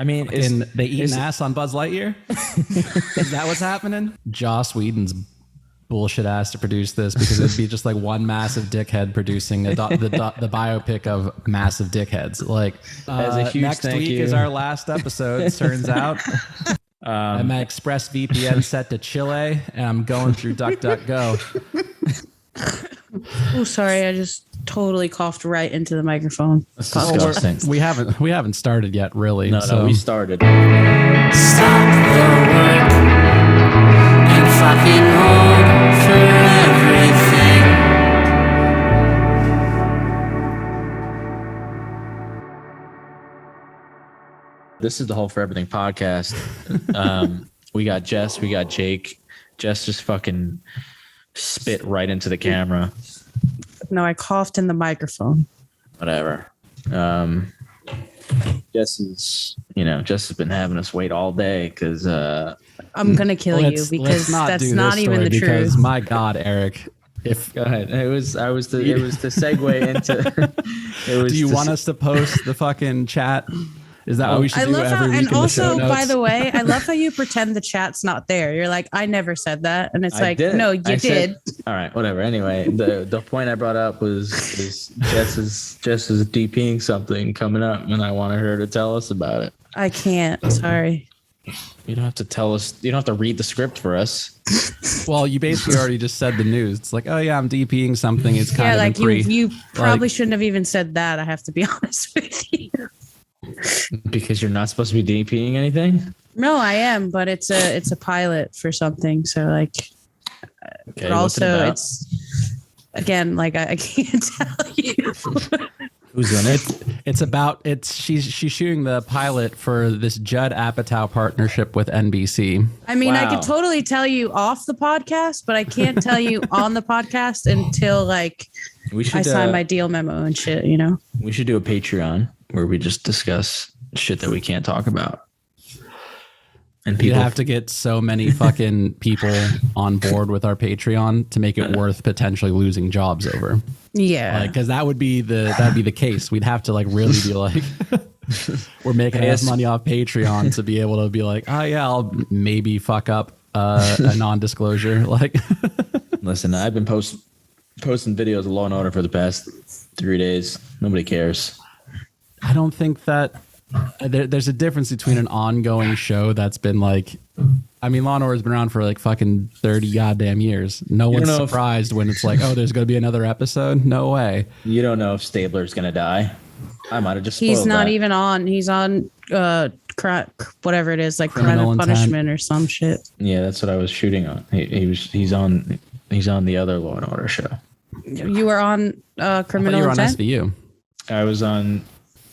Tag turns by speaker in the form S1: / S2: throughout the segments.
S1: I mean,
S2: they eat an ass on Buzz Lightyear? Is that what's happening? Joss Whedon's bullshit ass to produce this because it'd be just like one massive dickhead producing the biopic of massive dickheads. Like,
S1: as a huge
S2: next week is our last episode, turns out. I'm at ExpressVPN set to Chile, and I'm going through DuckDuckGo.
S3: Oh, sorry, I just totally coughed right into the microphone.
S1: That's disgusting.
S2: We haven't started yet, really.
S1: No, we started.
S4: Stop the work and fucking hold for everything.
S1: This is the Whole for Everything podcast. We got Jess, we got Jake. Jess just fucking spit right into the camera.
S3: No, I coughed in the microphone.
S1: Whatever. Jess has been having us wait all day because
S3: I'm gonna kill you because that's not even the truth.
S2: My God, Eric.
S1: Go ahead. It was to segue into.
S2: Do you want us to post the fucking chat? Is that what we should do every week?
S3: And also, by the way,
S1: I
S3: love how you pretend the chat's not there. You're like, I never said that, and it's like,
S1: didn't.
S3: no, you did.
S1: All right, whatever. Anyway, the point I brought up was Jess is DPing something coming up, and I wanted her to tell us about it.
S3: I can't. Sorry.
S1: You don't have to tell us. You don't have to read the script for us.
S2: Well, you basically already just said the news. It's like, oh yeah, I'm DPing something. It's kind of
S3: like
S2: pre.
S3: You probably shouldn't have even said that. I have to be honest with you.
S1: Because you're not supposed to be DPing anything?
S3: No, I am, but it's a pilot for something. So like,
S1: okay,
S3: but also it's again, like I can't tell you.
S1: Who's in it?
S2: She's shooting the pilot for this Judd Apatow partnership with NBC.
S3: I mean, I could totally tell you off the podcast, but I can't tell you on the podcast until like I sign my deal memo and shit, you know?
S1: We should do a Patreon where we just discuss shit that we can't talk about. And people
S2: have to get so many fucking people on board with our Patreon to make it worth potentially losing jobs over.
S3: Yeah,
S2: because that'd be the case. We'd have to like really be like, we're making enough money off Patreon to be able to be like, oh yeah, I'll maybe fuck up a non-disclosure. Like,
S1: listen, I've been posting videos of Law and Order for the past 3 days. Nobody cares.
S2: I don't think that there's a difference between an ongoing show that's been like, I mean, Law and Order has been around for like fucking 30 goddamn years. No one's surprised when it's like, oh, there's going to be another episode. No way.
S1: You don't know if Stabler's going to die. I might have just spoiled
S3: He's not
S1: that.
S3: even on. He's on whatever it is, like Criminal Punishment or some shit.
S1: Yeah, that's what I was shooting on. He's on the other Law and Order show.
S3: You were on Criminal
S2: you were
S3: Intent?
S2: on SVU.
S1: I was on.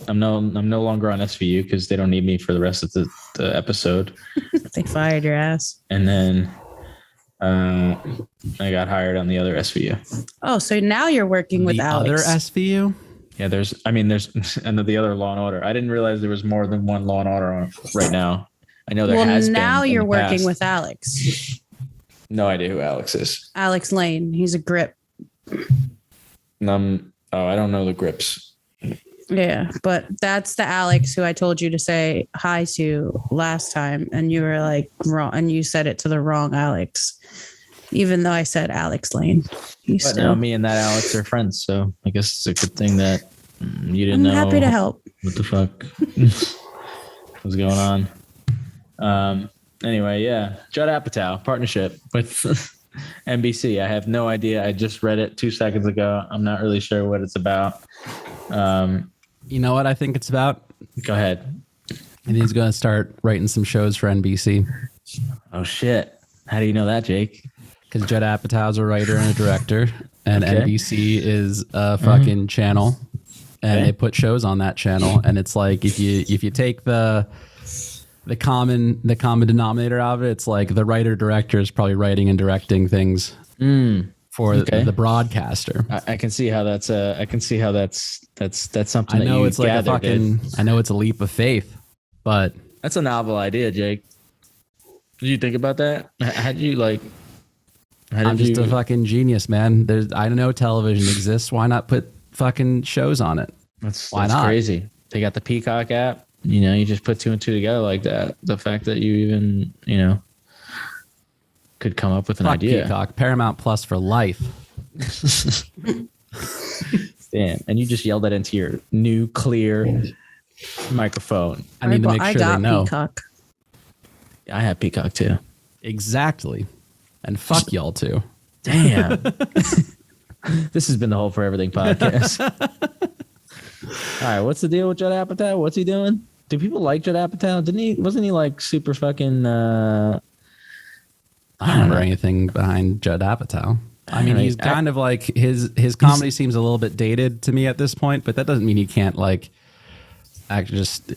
S1: I'm no longer on SVU because they don't need me for the rest of the episode.
S3: They fired your ass.
S1: And then I got hired on the other SVU.
S3: Oh, so now you're working with Alex.
S2: Other SVU?
S1: Yeah, there's and the other Law and Order. I didn't realize there was more than one Law and Order on right now. I know there has been. Well,
S3: now you're working with Alex.
S1: No idea who Alex is.
S3: Alex Lane. He's a grip.
S1: I don't know the grips.
S3: Yeah, but that's the Alex who I told you to say hi to last time, and you were like wrong, and you said it to the wrong Alex, even though I said Alex Lane.
S1: But now me and that Alex are friends, so I guess it's a good thing that you didn't know.
S3: I'm happy to help.
S1: What the fuck was going on? Anyway, yeah, Judd Apatow partnership with NBC. I have no idea. I just read it 2 seconds ago. I'm not really sure what it's about.
S2: You know what I think it's about?
S1: Go ahead.
S2: I think he's going to start writing some shows for NBC.
S1: Oh, shit. How do you know that, Jake?
S2: Because Judd Apatow's a writer and a director, and NBC is a fucking channel, and they put shows on that channel. And it's like if you take the common denominator of it, it's like the writer director is probably writing and directing things for the broadcaster.
S1: I can see how that's something.
S2: I know it's like
S1: gathered,
S2: I know it's a leap of faith, but
S1: that's a novel idea, Jake. Did you think about that? How did you like?
S2: I'm just a fucking genius, man. I know television exists. Why not put fucking shows on it?
S1: That's
S2: not?
S1: Crazy. They got the Peacock app. you just put two and two together like that. The fact that you even, could come up with an idea.
S2: Peacock, Paramount Plus for life.
S1: Damn. And you just yelled that into your new clear microphone.
S2: I need to make sure they know.
S3: Peacock.
S1: I have Peacock too.
S2: Exactly. And fuck y'all too.
S1: Damn. This has been the Whole for Everything podcast. All right, what's the deal with Judd Apatow? What's he doing? Do people like Judd Apatow? Wasn't he like super fucking
S2: I don't remember anything behind Judd Apatow. I mean, he's kind of like his comedy seems a little bit dated to me at this point, but that doesn't mean he can't like just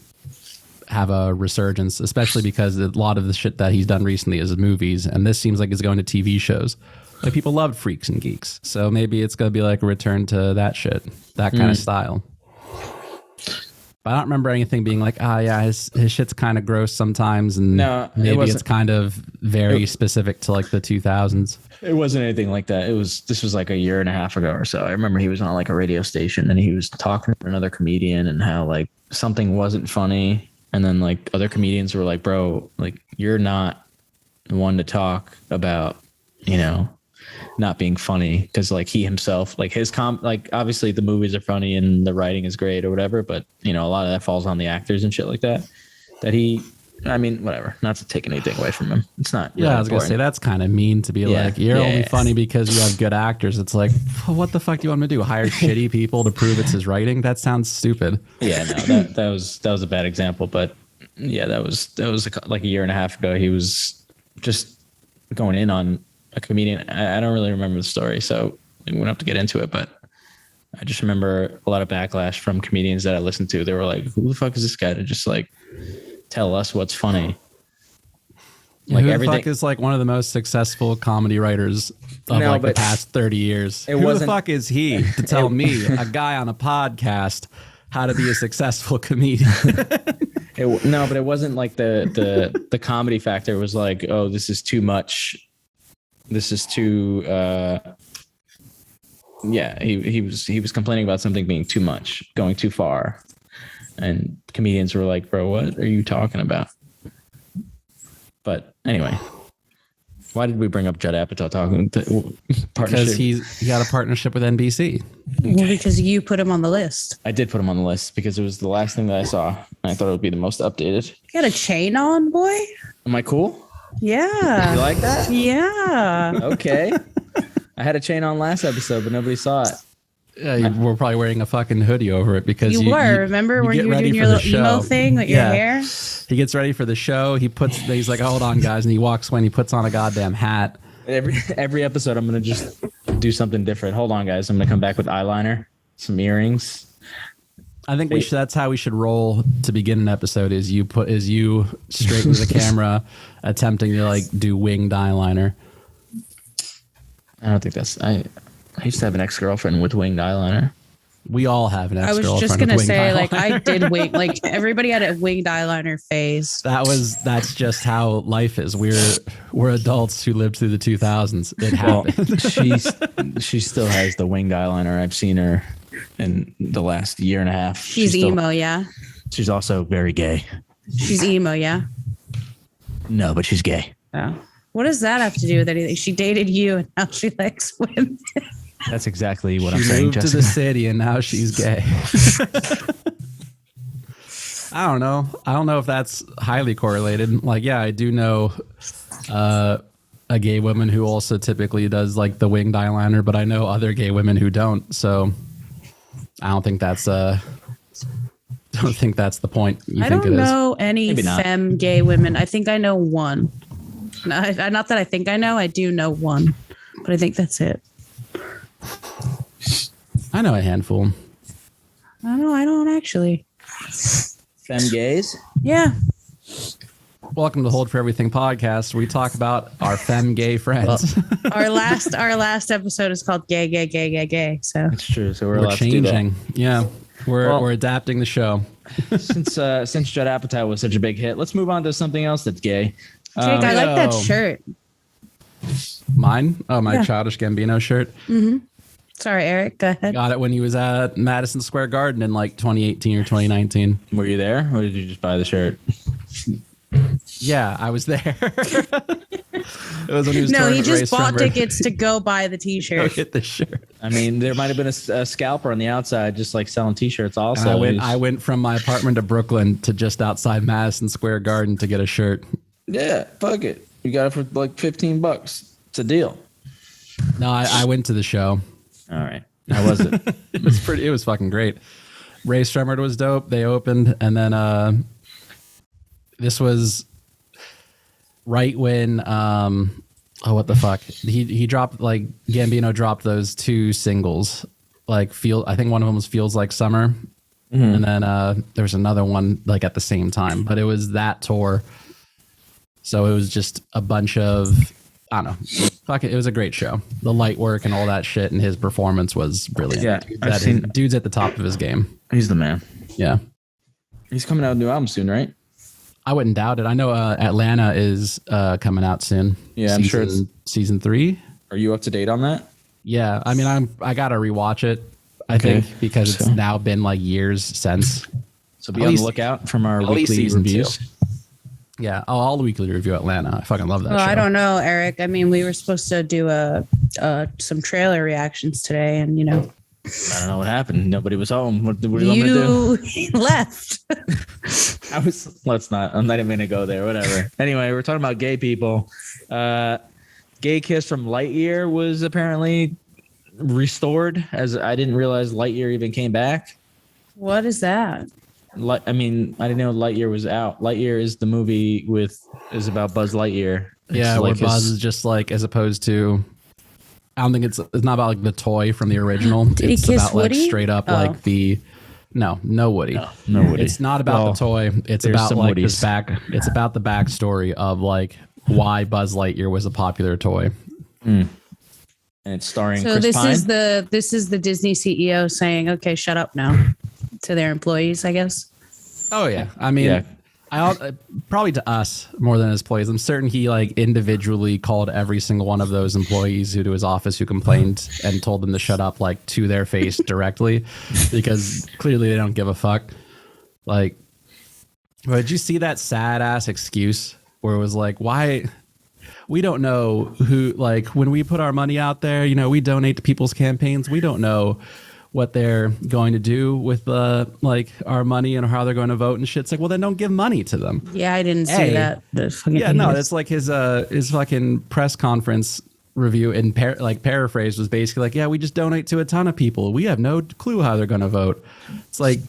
S2: have a resurgence, especially because a lot of the shit that he's done recently is movies, and this seems like it's going to TV shows. Like people loved Freaks and Geeks, so maybe it's gonna be like a return to that shit, that kind of style. But I don't remember anything being like, his shit's kind of gross sometimes, and maybe it's kind of very specific to like the 2000s.
S1: It wasn't anything like that. This was like a year and a half ago or so. I remember he was on like a radio station and he was talking to another comedian and how like something wasn't funny, and then like other comedians were like, bro, like you're not the one to talk about, not being funny, because like he himself, like his like obviously the movies are funny and the writing is great or whatever, but a lot of that falls on the actors and shit like that I mean, whatever, not to take anything away from him, it's not really
S2: I was gonna say that's kind of mean to be like you're only funny because you have good actors. It's like, what the fuck do you want me to do, hire shitty people to prove it's his writing? That sounds stupid. That was a bad example, but that was like a year and a half ago. He was just going in on a comedian. I don't really remember the story, so we won't have to get into it, but I just remember a lot of backlash from comedians that I listened to. They were like, who the fuck is this guy to just like tell us what's funny? Like who the fuck is like one of the most successful comedy writers of the past 30 years? Who the fuck is he to tell me, a guy on a podcast, how to be a successful comedian?
S1: But it wasn't like the comedy factor. It was like, oh, this is too much. This is too. He was complaining about something being too much, going too far, and comedians were like, "Bro, what are you talking about?" But anyway, why did we bring up Judd Apatow talking to partnership?
S2: Because he got a partnership with NBC.
S3: Well, because you put him on the list.
S1: I did put him on the list because it was the last thing that I saw, and I thought it would be the most updated.
S3: You got a chain on, boy?
S1: Am I cool?
S3: Yeah.
S1: You like that?
S3: Yeah.
S1: Okay. I had a chain on last episode, but nobody saw it.
S2: Yeah, you were probably wearing a fucking hoodie over it because you
S3: remember when you were doing your little emo thing with your hair?
S2: He gets ready for the show. He's like, hold on, guys. And he walks when he puts on a goddamn hat.
S1: Every episode, I'm going to just do something different. Hold on, guys. I'm going to come back with eyeliner, some earrings.
S2: I think that's how we should roll to begin an episode. Is you straight into the camera, attempting to like do winged eyeliner.
S1: I don't think that's. I used to have an ex-girlfriend with winged eyeliner.
S2: We all have an ex-girlfriend.
S3: I was just gonna say, like, I did wing. Like everybody had a winged eyeliner phase.
S2: That's just how life is. We're adults who lived through the 2000s. It happened.
S1: She still has the winged eyeliner. I've seen her in the last year and a half.
S3: She's emo, yeah.
S1: She's also very gay.
S3: She's emo, yeah.
S1: No, but she's gay.
S3: Oh. What does that have to do with anything? She dated you and now she likes women.
S1: That's exactly what I'm
S2: she
S1: saying,
S2: moved
S1: Jessica.
S2: to the city and now she's gay. I don't know if that's highly correlated. Like, yeah, I do know a gay woman who also typically does like the winged eyeliner, but I know other gay women who don't. So I don't think that's the point.
S3: I don't know any femme gay women. I think I know one. Not that I think I know. I do know one, but I think that's it.
S2: I know a handful.
S3: I don't actually.
S1: Femme gays?
S3: Yeah.
S2: Welcome to Hold for Everything podcast. We talk about our femme gay friends.
S3: Our last episode is called Gay. So
S1: that's true. So we're allowed
S2: changing.
S1: To do that.
S2: Yeah, we're adapting the show.
S1: Since Judd Apatow was such a big hit, let's move on to something else that's gay.
S3: Jake, I like that shirt.
S2: Mine? Oh, my Childish Gambino shirt.
S3: Mm-hmm. Sorry, Eric. Go ahead.
S2: Got it when he was at Madison Square Garden in like 2018 or 2019.
S1: Were you there, or did you just buy the shirt?
S2: Yeah, I was there. It was when he was
S3: No,
S2: touring
S3: he
S2: with
S3: just
S2: Ray
S3: bought
S2: Strummer.
S3: tickets to go buy the
S2: Go
S3: T-shirt.
S2: get the shirt.
S1: I mean, there might have been a scalper on the outside, just like selling T-shirts. Also,
S2: And I went from my apartment to Brooklyn to just outside Madison Square Garden to get a shirt.
S1: Yeah, fuck it. You got it for like $15. It's a deal.
S2: No, I went to the show.
S1: All right. How was it?
S2: It was fucking great. Ray Strummer was dope. They opened, and then this was right when what the fuck? He dropped, like, Gambino dropped those 2 singles. Like I think one of them was Feels Like Summer. And then there was another one like at the same time, but it was that tour. So it was just a bunch of, I don't know. Fuck it. It was a great show. The light work and all that shit, and his performance was brilliant.
S1: Yeah,
S2: Dude's at the top of his game.
S1: He's the man.
S2: Yeah.
S1: He's coming out with a new album soon, right?
S2: I wouldn't doubt it. I know Atlanta is coming out soon.
S1: Yeah, I'm sure it's
S2: season 3.
S1: Are you up to date on that?
S2: Yeah, I mean, I gotta rewatch it. I think because it's now been like years since.
S1: So be on the lookout from our weekly reviews.
S2: Yeah, I'll weekly review Atlanta. I fucking love that show.
S3: I don't know, Eric. I mean, we were supposed to do some trailer reactions today, and
S1: I don't know what happened. Nobody was home. What do you want me to do?
S3: Left.
S1: I'm not even gonna go there. Whatever. Anyway, we're talking about gay people. Gay Kiss from Lightyear was apparently restored, as I didn't realize Lightyear even came back.
S3: What is that?
S1: I mean, I didn't know Lightyear was out. Lightyear is the movie is about Buzz Lightyear.
S2: Yeah,
S1: it's
S2: where
S1: like
S2: Buzz is just like, as opposed to, I don't think it's not about like the toy from the original.
S3: Did he
S2: it's
S3: kiss
S2: about like
S3: Woody?
S2: straight up like the no Woody.
S1: No Woody.
S2: It's not about the toy. It's about like
S1: Woodies.
S2: this back. It's about the backstory of like why Buzz Lightyear was a popular toy.
S1: And it's starring
S3: So
S1: Chris
S3: this
S1: Pine.
S3: is the Disney CEO saying, "Okay, shut up now," to their employees, I guess.
S2: Oh yeah, I mean,
S1: Yeah.
S2: Probably to us more than his employees. I'm certain he like individually called every single one of those employees who to his office who complained and told them to shut up, like to their face directly, because clearly they don't give a fuck. Like, but did you see that sad ass excuse where it was like, why? We don't know who, like, when we put our money out there, we donate to people's campaigns. We don't know what they're going to do with like our money and how they're going to vote and shit. It's like, well, then don't give money to them.
S3: Yeah, I didn't see that.
S2: Yeah, no, that's like his fucking press conference review and paraphrase was basically like, yeah, we just donate to a ton of people. We have no clue how they're going to vote. It's like,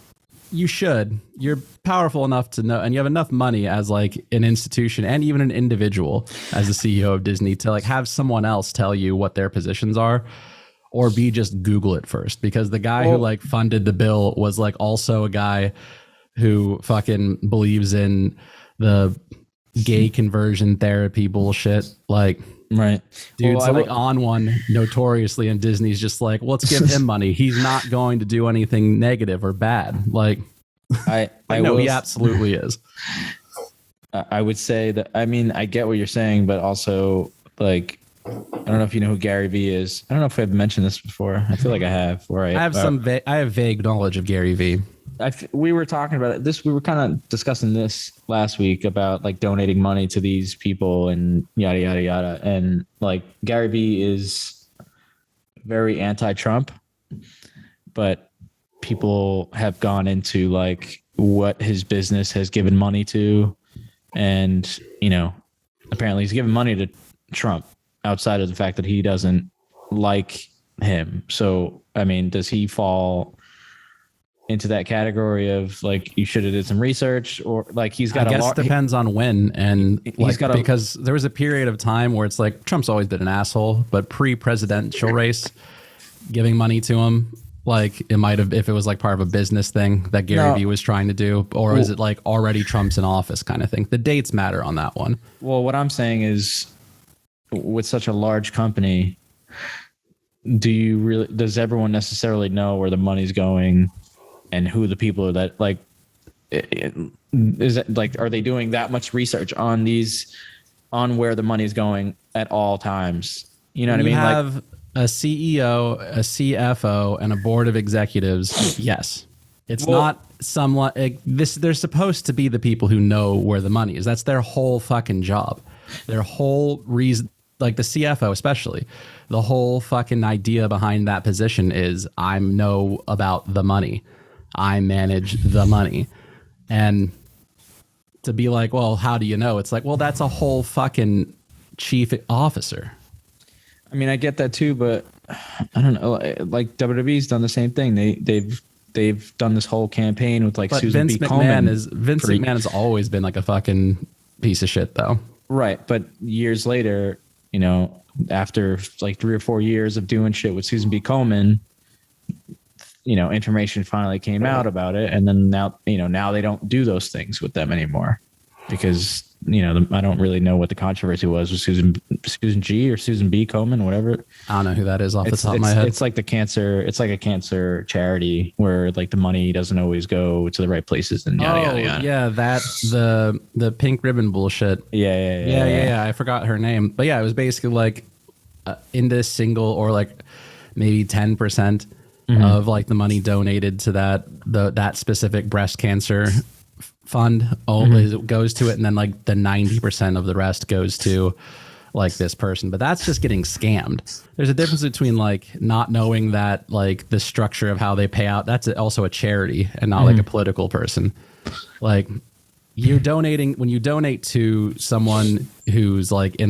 S2: you should. You're powerful enough to know, and you have enough money as like an institution and even an individual as the CEO of Disney to like have someone else tell you what their positions are, or B, just Google it first, because the guy who like funded the bill was like also a guy who fucking believes in the gay conversion therapy bullshit. Like,
S1: Right.
S2: dude's like on one notoriously, and Disney's just like, let's give him money. He's not going to do anything negative or bad. Like,
S1: I
S2: know
S1: will,
S2: he absolutely is.
S1: I would say that, I mean, I get what you're saying, but also, like, I don't know if you know who Gary Vee is. I don't know if I've mentioned this before. I feel like I have. Right.
S2: I have I have vague knowledge of Gary Vee.
S1: We were talking about it. We were kind of discussing this last week about like donating money to these people and yada, yada, yada. And like Gary Vee is very anti-Trump, but people have gone into like what his business has given money to. And, apparently he's given money to Trump outside of the fact that he doesn't like him. So, I mean, does he fall into that category of like, you should have did some research, or like he's got
S2: I guess depends on when, and like, because there was a period of time where it's like Trump's always been an asshole, but pre-presidential race, giving money to him, like it might have, if it was like part of a business thing that Gary Vee was trying to do, or is it like already Trump's in office kind of thing? The dates matter on that one.
S1: Well, what I'm saying is, with such a large company, does everyone necessarily know where the money's going and who the people are that like, is it like, are they doing that much research on where the money's going at all times? You know what I mean?
S2: a CEO, a CFO, and a board of executives, yes. It's not someone they're supposed to be the people who know where the money is. That's their whole fucking job. Their whole reason, like the CFO especially, the whole fucking idea behind that position is I know about the money. I manage the money. And to be like, well, how do you know? It's like, well, that's a whole fucking chief officer.
S1: I mean, I get that too, but I don't know. Like WWE's done the same thing. They've done this whole campaign with like
S2: But
S1: Susan
S2: Vince
S1: B.
S2: McMahon
S1: Coleman.
S2: McMahon has always been like a fucking piece of shit, though.
S1: Right, but years later, you know, after like 3 or 4 years of doing shit with Susan B. Coleman, you know, information finally came out about it, and then now they don't do those things with them anymore because I don't really know what the controversy was with Susan G or Susan B. Coleman, whatever.
S2: I don't know who that is off the top of my head.
S1: It's like a cancer charity where like the money doesn't always go to the right places and yada yada.
S2: Yeah, that's the pink ribbon bullshit. Yeah. I forgot her name, but yeah, it was basically like in this single or like maybe 10% of like the money donated to that specific breast cancer fund only goes to it, and then like the 90% of the rest goes to like this person. But that's just getting scammed. There's a difference between like not knowing that like the structure of how they pay out, that's also a charity and not like a political person. Like when you donate to someone who's like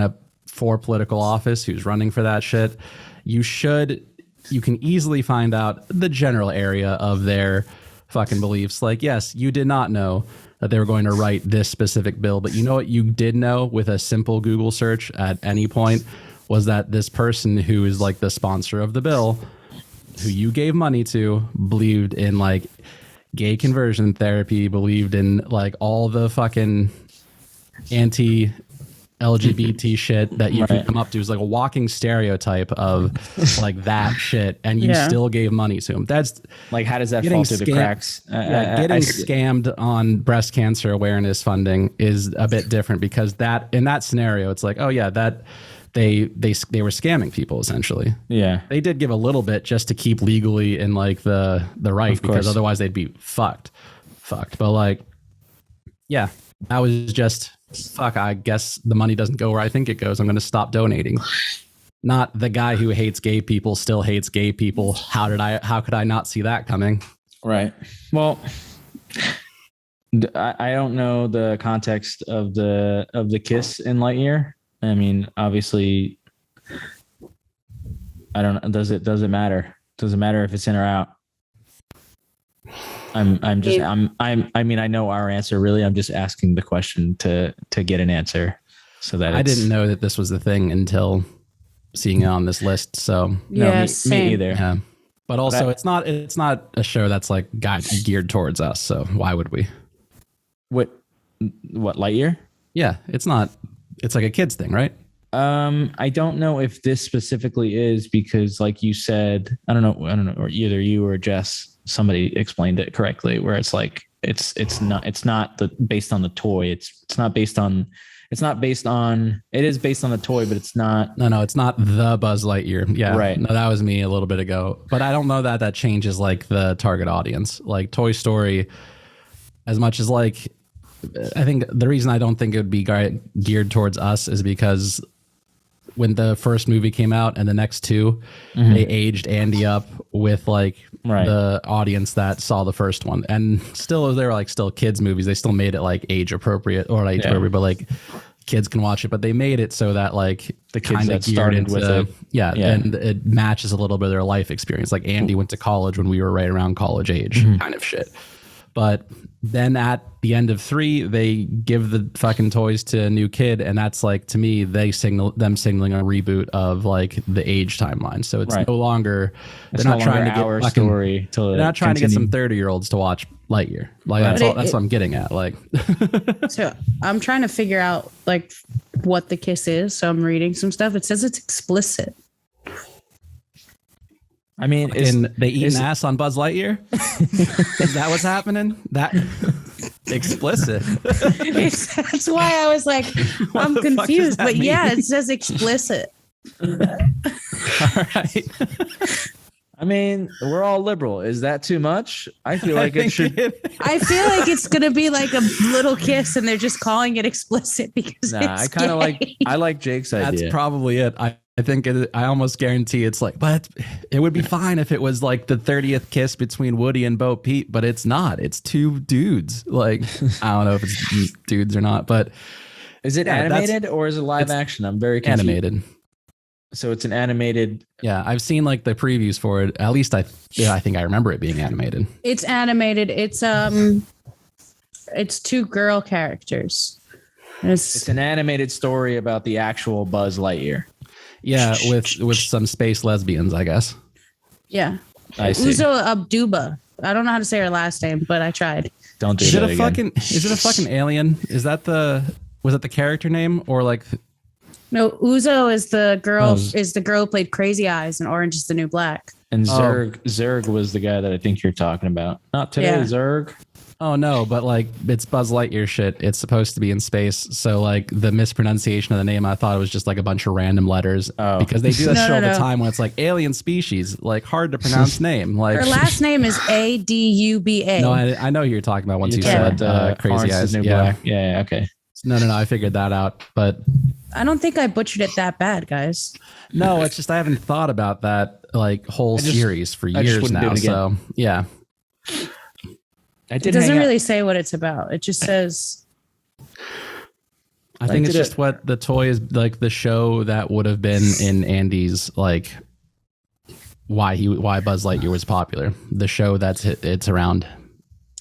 S2: for political office, who's running for that shit, you can easily find out the general area of their fucking beliefs. Like, yes, you did not know that they were going to write this specific bill, but you know what you did know with a simple Google search at any point was that this person who is like the sponsor of the bill, who you gave money to, believed in like gay conversion therapy, believed in like all the fucking anti-LGBT shit that you can come up to. Is like a walking stereotype of like that shit, and you still gave money to him. That's
S1: like, how does that fall through the cracks?
S2: Getting scammed on breast cancer awareness funding is a bit different because that in that scenario, it's like, oh yeah, that they were scamming people essentially.
S1: Yeah,
S2: they did give a little bit just to keep legally in like the right, because otherwise they'd be fucked. But like, yeah, that was just fuck. I guess the money doesn't go where I think it goes. I'm going to stop donating. Not the guy who hates gay people still hates gay people. How could I not see that coming?
S1: Right. Well, I don't know the context of the kiss in Lightyear. I mean, obviously, I don't know. Does it matter? Does it matter if it's in or out? I mean, I know our answer really. I'm just asking the question to get an answer so that
S2: I didn't know that this was the thing until seeing it on this list. So
S1: me either.
S2: Yeah. But also it's not a show that's like geared towards us. So why would we?
S1: What Lightyear?
S2: Yeah, it's not. It's like a kid's thing, right?
S1: I don't know if this specifically is because, like you said, I don't know, or either you or Jess, somebody explained it correctly, where it's like it's not based on the toy. It is based on the toy, but it's not.
S2: No, it's not the Buzz Lightyear. Yeah,
S1: right.
S2: No, that was me a little bit ago, but I don't know that changes like the target audience. Like Toy Story, as much as like, I think the reason I don't think it would be geared towards us is because when the first movie came out and the next two, they aged Andy up with like the audience that saw the first one, and still they were like still kids movies. They still made it like age appropriate, appropriate, but like kids can watch it. But they made it so that like
S1: the kids that started with it,
S2: and it matches a little bit of their life experience. Like Andy went to college when we were right around college age, kind of shit. But then at the end of 3, they give the fucking toys to a new kid, and that's like, to me, signaling a reboot of like the age timeline. So it's no longer they're not trying to get our story. They're not trying to get some 30-year-olds to watch Lightyear. Like that's what I'm getting at. Like,
S3: so I'm trying to figure out like what the kiss is. So I'm reading some stuff. It says it's explicit.
S2: I mean, they eat an ass on Buzz Lightyear? Is that what's happening? That explicit.
S3: That's why I was like, I'm confused. But yeah, it says explicit.
S2: All right.
S1: I mean, we're all liberal. Is that too much? I feel like it should.
S3: I feel like it's gonna be like a little kiss, and they're just calling it explicit because
S1: Nah,
S3: it's
S1: I kind of
S3: gay.
S1: like Jake's idea.
S2: That's probably it. I think I almost guarantee it's like, but it would be fine if it was like the 30th kiss between Woody and Bo Peep, but it's not. It's two dudes. Like, I don't know if it's dudes or not, but
S1: Is it animated or is it live action? I'm very confused.
S2: animated.
S1: So it's an animated.
S2: Yeah, I've seen like the previews for it. At least I think I remember it being animated.
S3: It's animated. It's two girl characters.
S1: It's an animated story about the actual Buzz Lightyear.
S2: Yeah, with some space lesbians, I guess.
S3: Yeah.
S1: I see.
S3: Uzo Abduba. I don't know how to say her last name, but I tried.
S1: Don't do
S2: Is
S1: that
S2: it a
S1: again.
S2: is it a fucking alien? Is that was that the character name or like?
S3: No, Uzo is the girl.
S1: Oh.
S3: Is the girl who played Crazy Eyes in Orange Is the New Black.
S1: And Zurg was the guy that I think you're talking about. Not today,
S3: Yeah.
S1: Zurg.
S2: Oh no, but like it's Buzz Lightyear shit. It's supposed to be in space, so like the mispronunciation of the name, I thought it was just like a bunch of random letters because they do that
S3: No,
S2: shit all
S3: no,
S2: the
S3: no.
S2: time when it's like alien species, like hard to pronounce name. Like
S3: Her last name is Aduba.
S2: no, I know who you're talking about once you
S1: said,
S2: said Crazy
S1: Orange is
S2: Eyes.
S1: the New
S2: Yeah.
S1: Black. Yeah, okay.
S2: No, I figured that out, but
S3: I don't think I butchered it that bad, guys.
S2: no, it's just I haven't thought about that like whole series for
S1: just
S2: years
S1: wouldn't do
S2: now.
S1: it again.
S2: So yeah,
S1: I
S3: It
S1: did
S3: doesn't
S1: hang out-
S3: really say what it's about. It just says
S2: I think it's
S1: did
S2: just what the toy is like. The show that would have been in Andy's like why Buzz Lightyear was popular. The show it's around.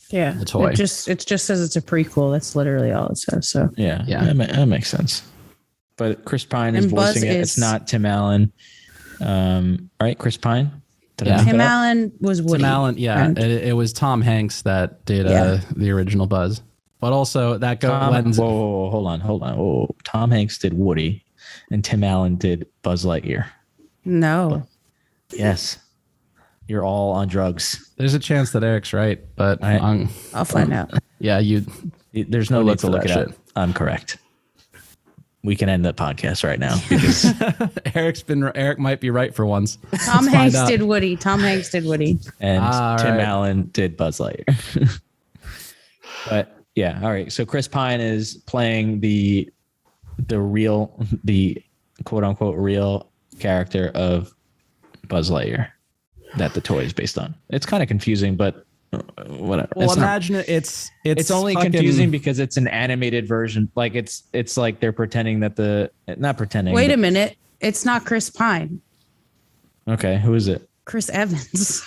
S3: yeah.
S2: The toy.
S3: It just says it's a prequel. That's literally all it says. So
S1: Yeah,
S2: Yeah.
S1: that makes sense. But Chris Pine is
S3: And Buzz
S1: voicing it. It's not Tim Allen. Right, Chris Pine? Did I
S2: Yeah.
S1: mess
S3: Tim
S1: that up?
S3: Allen was Woody.
S2: Tim Allen, yeah,
S3: And-
S2: it was Tom Hanks that did
S3: Yeah.
S2: the original Buzz, but also that lends.
S1: Whoa, hold on. Whoa. Tom Hanks did Woody, and Tim Allen did Buzz Lightyear.
S3: No.
S1: Yes. You're all on drugs.
S2: There's a chance that Eric's right, but
S3: I'll find out.
S2: yeah,
S1: There's no
S2: Don't
S1: need
S2: look
S1: to
S2: for
S1: look
S2: that
S1: it up.
S2: shit.
S1: I'm correct. We can end the podcast right now because
S2: Eric might be right for once.
S3: Tom
S2: Let's
S3: Hanks
S2: find out.
S3: did Woody. Tom Hanks did Woody.
S1: and Tim
S2: right.
S1: Allen did Buzz Lightyear. But yeah, all right. So Chris Pine is playing the quote unquote real character of Buzz Lightyear that the toy is based on. It's kind of confusing, but whatever.
S2: Well, imagine it's
S1: only
S2: fucking-
S1: confusing because it's an animated version. Like it's like they're pretending that not pretending.
S3: Wait a
S1: but-
S3: minute. It's not Chris Pine.
S1: Okay, who is it?
S3: Chris Evans.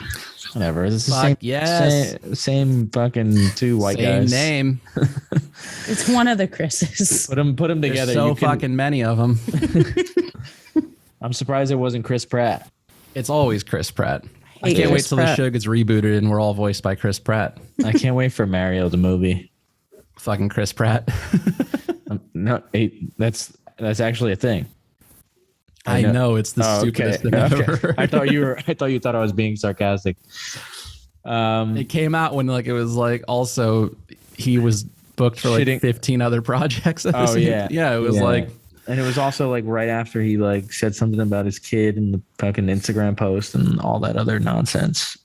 S1: Whatever. It's the
S2: Fuck
S1: same.
S2: yes.
S1: Same fucking two white
S2: Same
S1: guys.
S2: name.
S3: It's one of the Chris's.
S1: Put them
S2: There's
S1: together.
S2: so
S1: You can-
S2: fucking many of them.
S1: I'm surprised it wasn't Chris Pratt.
S2: It's always Chris Pratt. I
S3: Hate
S2: can't wait
S3: Chris
S2: till the
S3: Pratt.
S2: show gets rebooted and we're all voiced by Chris Pratt.
S1: I can't wait for Mario the movie.
S2: Fucking Chris Pratt.
S1: No, that's actually a thing.
S2: I know it's the
S1: Oh,
S2: stupidest thing
S1: okay.
S2: ever.
S1: I thought you thought I was being sarcastic.
S2: It came out when like it was like also he was booked for like
S1: Shitting.
S2: 15 other projects.
S1: Oh yeah,
S2: yeah. It was like
S1: and it was also like right after he like said something about his kid in the fucking Instagram post and all that other nonsense.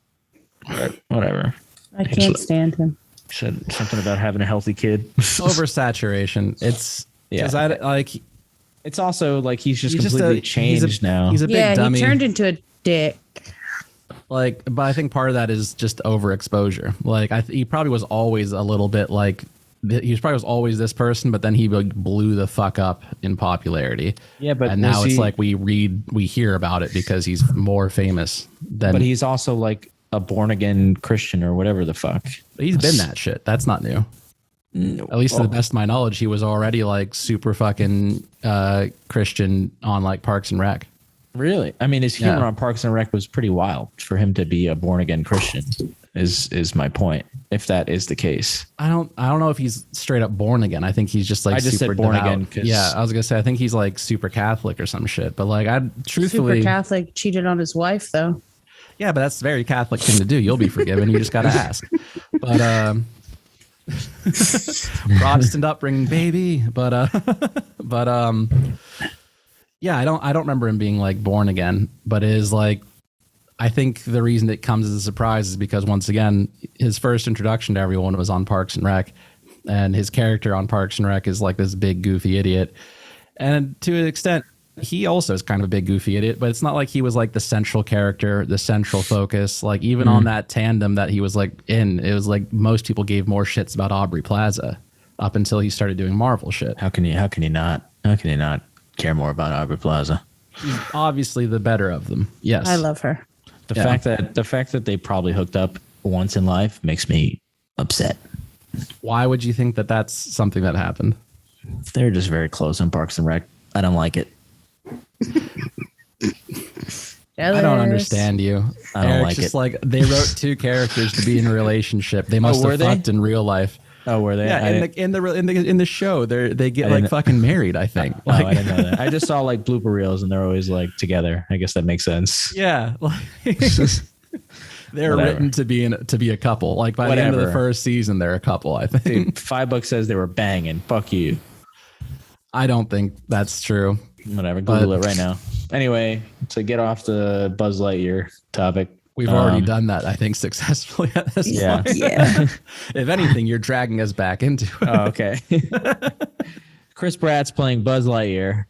S1: But whatever.
S3: I can't stand him.
S1: Said something about having a healthy kid.
S2: oversaturation. It's because I like
S1: It's also like he's just
S2: he's just
S1: completely
S2: a-
S1: changed now.
S2: He's a big
S3: Yeah,
S2: dummy.
S3: he turned into a dick.
S2: Like, but I think part of that is just overexposure. Like, he probably was always a little bit like was always this person, but then he like blew the fuck up in popularity.
S1: Yeah, but
S2: and now
S1: was
S2: it's
S1: he-
S2: like we hear about it because he's more famous than.
S1: But he's also like a born again Christian or whatever the fuck.
S2: he's been that shit. That's not new. At least to the best of my knowledge, he was already like super fucking Christian on like Parks and Rec.
S1: Really? I mean, his humor
S2: Yeah.
S1: on Parks and Rec was pretty wild for him to be a born again Christian. Is my point? If that is the case,
S2: I don't know if he's straight up born again. I think he's just like
S1: I just
S2: super
S1: said born
S2: devout.
S1: again 'cause-
S2: Yeah, I was gonna say I think he's like super Catholic or some shit. But like I truthfully,
S3: Super Catholic cheated on his wife, though.
S2: yeah, but that's a very Catholic thing to do. You'll be forgiven. You just gotta ask. But Protestant upbringing, baby. But Yeah, I don't remember him being like born again, but it is like, I think the reason it comes as a surprise is because once again, his first introduction to everyone was on Parks and Rec, and his character on Parks and Rec is like this big goofy idiot. And to an extent, he also is kind of a big goofy idiot, but it's not like he was like the central character, the central focus. Like even on that tandem that he was like in, it was like most people gave more shits about Aubrey Plaza up until he started doing Marvel shit.
S1: How can you not care more about Aubrey Plaza?
S2: She's obviously the better of them. Yes.
S3: I love her.
S1: The fact that they probably hooked up once in life makes me upset.
S2: Why would you think that that's something that happened?
S1: They're just very close on Parks and Rec. I don't like it.
S2: I don't understand you.
S1: I don't
S2: Eric's
S1: like
S2: just
S1: it.
S2: like they wrote two characters to be in a relationship. They must have fucked in real life.
S1: Oh, were they?
S2: Yeah, in the show, they get like fucking married. I think.
S1: Oh, I didn't know that. I just saw like blooper reels, and they're always like together. I guess that makes sense.
S2: Yeah, like, they're written to be a couple. Like by the end of the first season, they're a couple. I think.
S1: Dude, $5 says they were banging. Fuck you.
S2: I don't think that's true.
S1: Whatever. Google it right now. Anyway, to get off the Buzz Lightyear topic.
S2: We've already done that, I think, successfully at this point.
S3: Yeah.
S2: If anything, you're dragging us back into it.
S1: Oh, okay. Chris Pratt's playing Buzz Lightyear.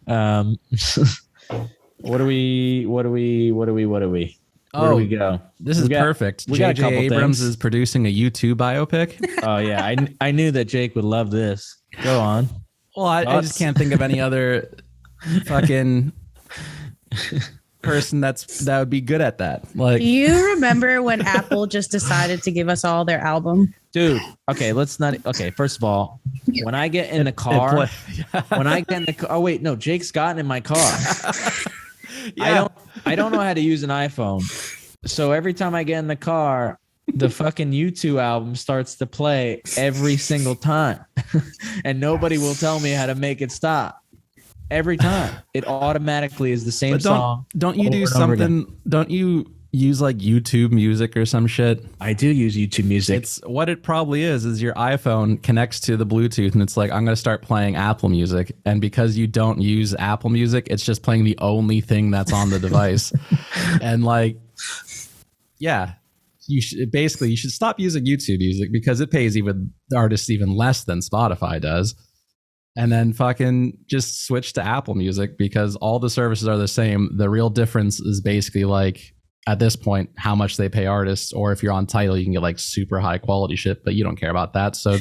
S1: What do we? Where do we go?
S2: This is perfect. J.J. Abrams is producing a U2 biopic.
S1: Oh yeah, I knew that Jake would love this. Go on.
S2: Well, I just can't think of any other fucking person that would be good at that. Like,
S3: Do you remember when Apple just decided to give us all their album?
S1: Dude, okay, let's not. Okay, first of all, when I get in the car, oh wait, no, Jake's gotten in my car.
S2: yeah.
S1: I don't know how to use an iPhone, so every time I get in the car, the fucking U2 album starts to play every single time, and nobody will tell me how to make it stop. Every time, it automatically is the same song.
S2: Don't you do something? Don't you use like YouTube Music or some shit?
S1: I do use YouTube Music.
S2: It's what it probably is your iPhone connects to the Bluetooth and it's like, I'm going to start playing Apple Music. And because you don't use Apple Music, it's just playing the only thing that's on the device. And like, yeah, you should stop using YouTube Music because it pays even artists even less than Spotify does. And then fucking just switch to Apple Music because all the services are the same. The real difference is basically like, at this point, how much they pay artists, or if you're on Tidal, you can get like super high quality shit, but you don't care about that. So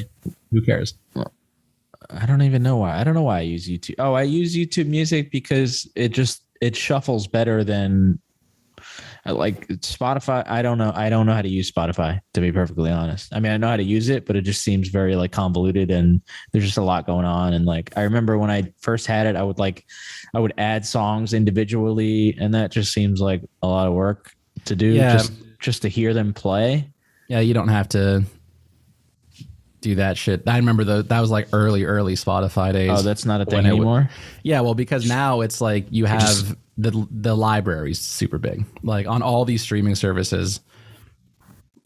S2: who cares?
S1: I don't even know why. I don't know why I use YouTube. Oh, I use YouTube Music because it shuffles better than like Spotify. I don't know how to use Spotify, to be perfectly honest. I mean, I know how to use it, but it just seems very like convoluted and there's just a lot going on. And like, I remember when I first had it, I would add songs individually, and that just seems like a lot of work to do.
S2: Yeah.
S1: Just to hear them play.
S2: Yeah, you don't have to do that shit. I remember that was like early Spotify days.
S1: Oh, that's not a thing anymore?
S2: Yeah, well, because now it's like you have the library's super big. Like on all these streaming services,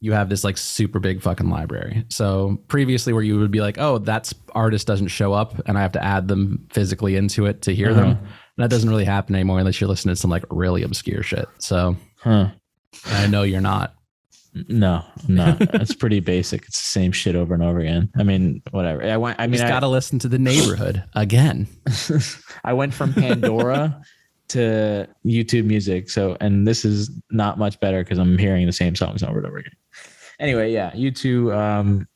S2: you have this like super big fucking library. So previously where you would be like, oh, that artist doesn't show up and I have to add them physically into it to hear them. And that doesn't really happen anymore unless you're listening to some like really obscure shit. So I know you're not.
S1: No, it's pretty basic. It's the same shit over and over again. I mean, whatever. I just
S2: got to listen to The Neighborhood again.
S1: I went from Pandora to YouTube Music. So, and this is not much better because I'm hearing the same songs over and over again. Anyway, yeah, YouTube.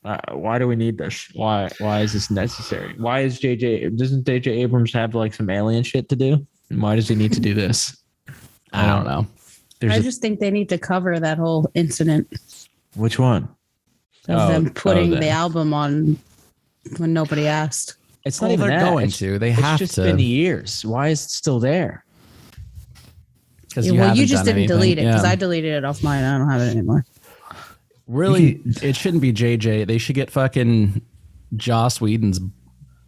S1: Why do we need this? Why is this necessary? Why is doesn't J.J. Abrams have like some alien shit to do? And why does he need to do this?
S2: I don't know.
S3: I just think they need to cover that whole incident.
S1: Which one?
S3: Of them putting the album on when nobody asked.
S1: It's not even
S2: they're
S1: that.
S2: going to. They have to.
S1: It's just been years. Why is it still there?
S2: Because
S3: you just didn't delete it because I deleted it off mine. I don't have it anymore.
S2: Really, it shouldn't be JJ. They should get fucking Joss Whedon's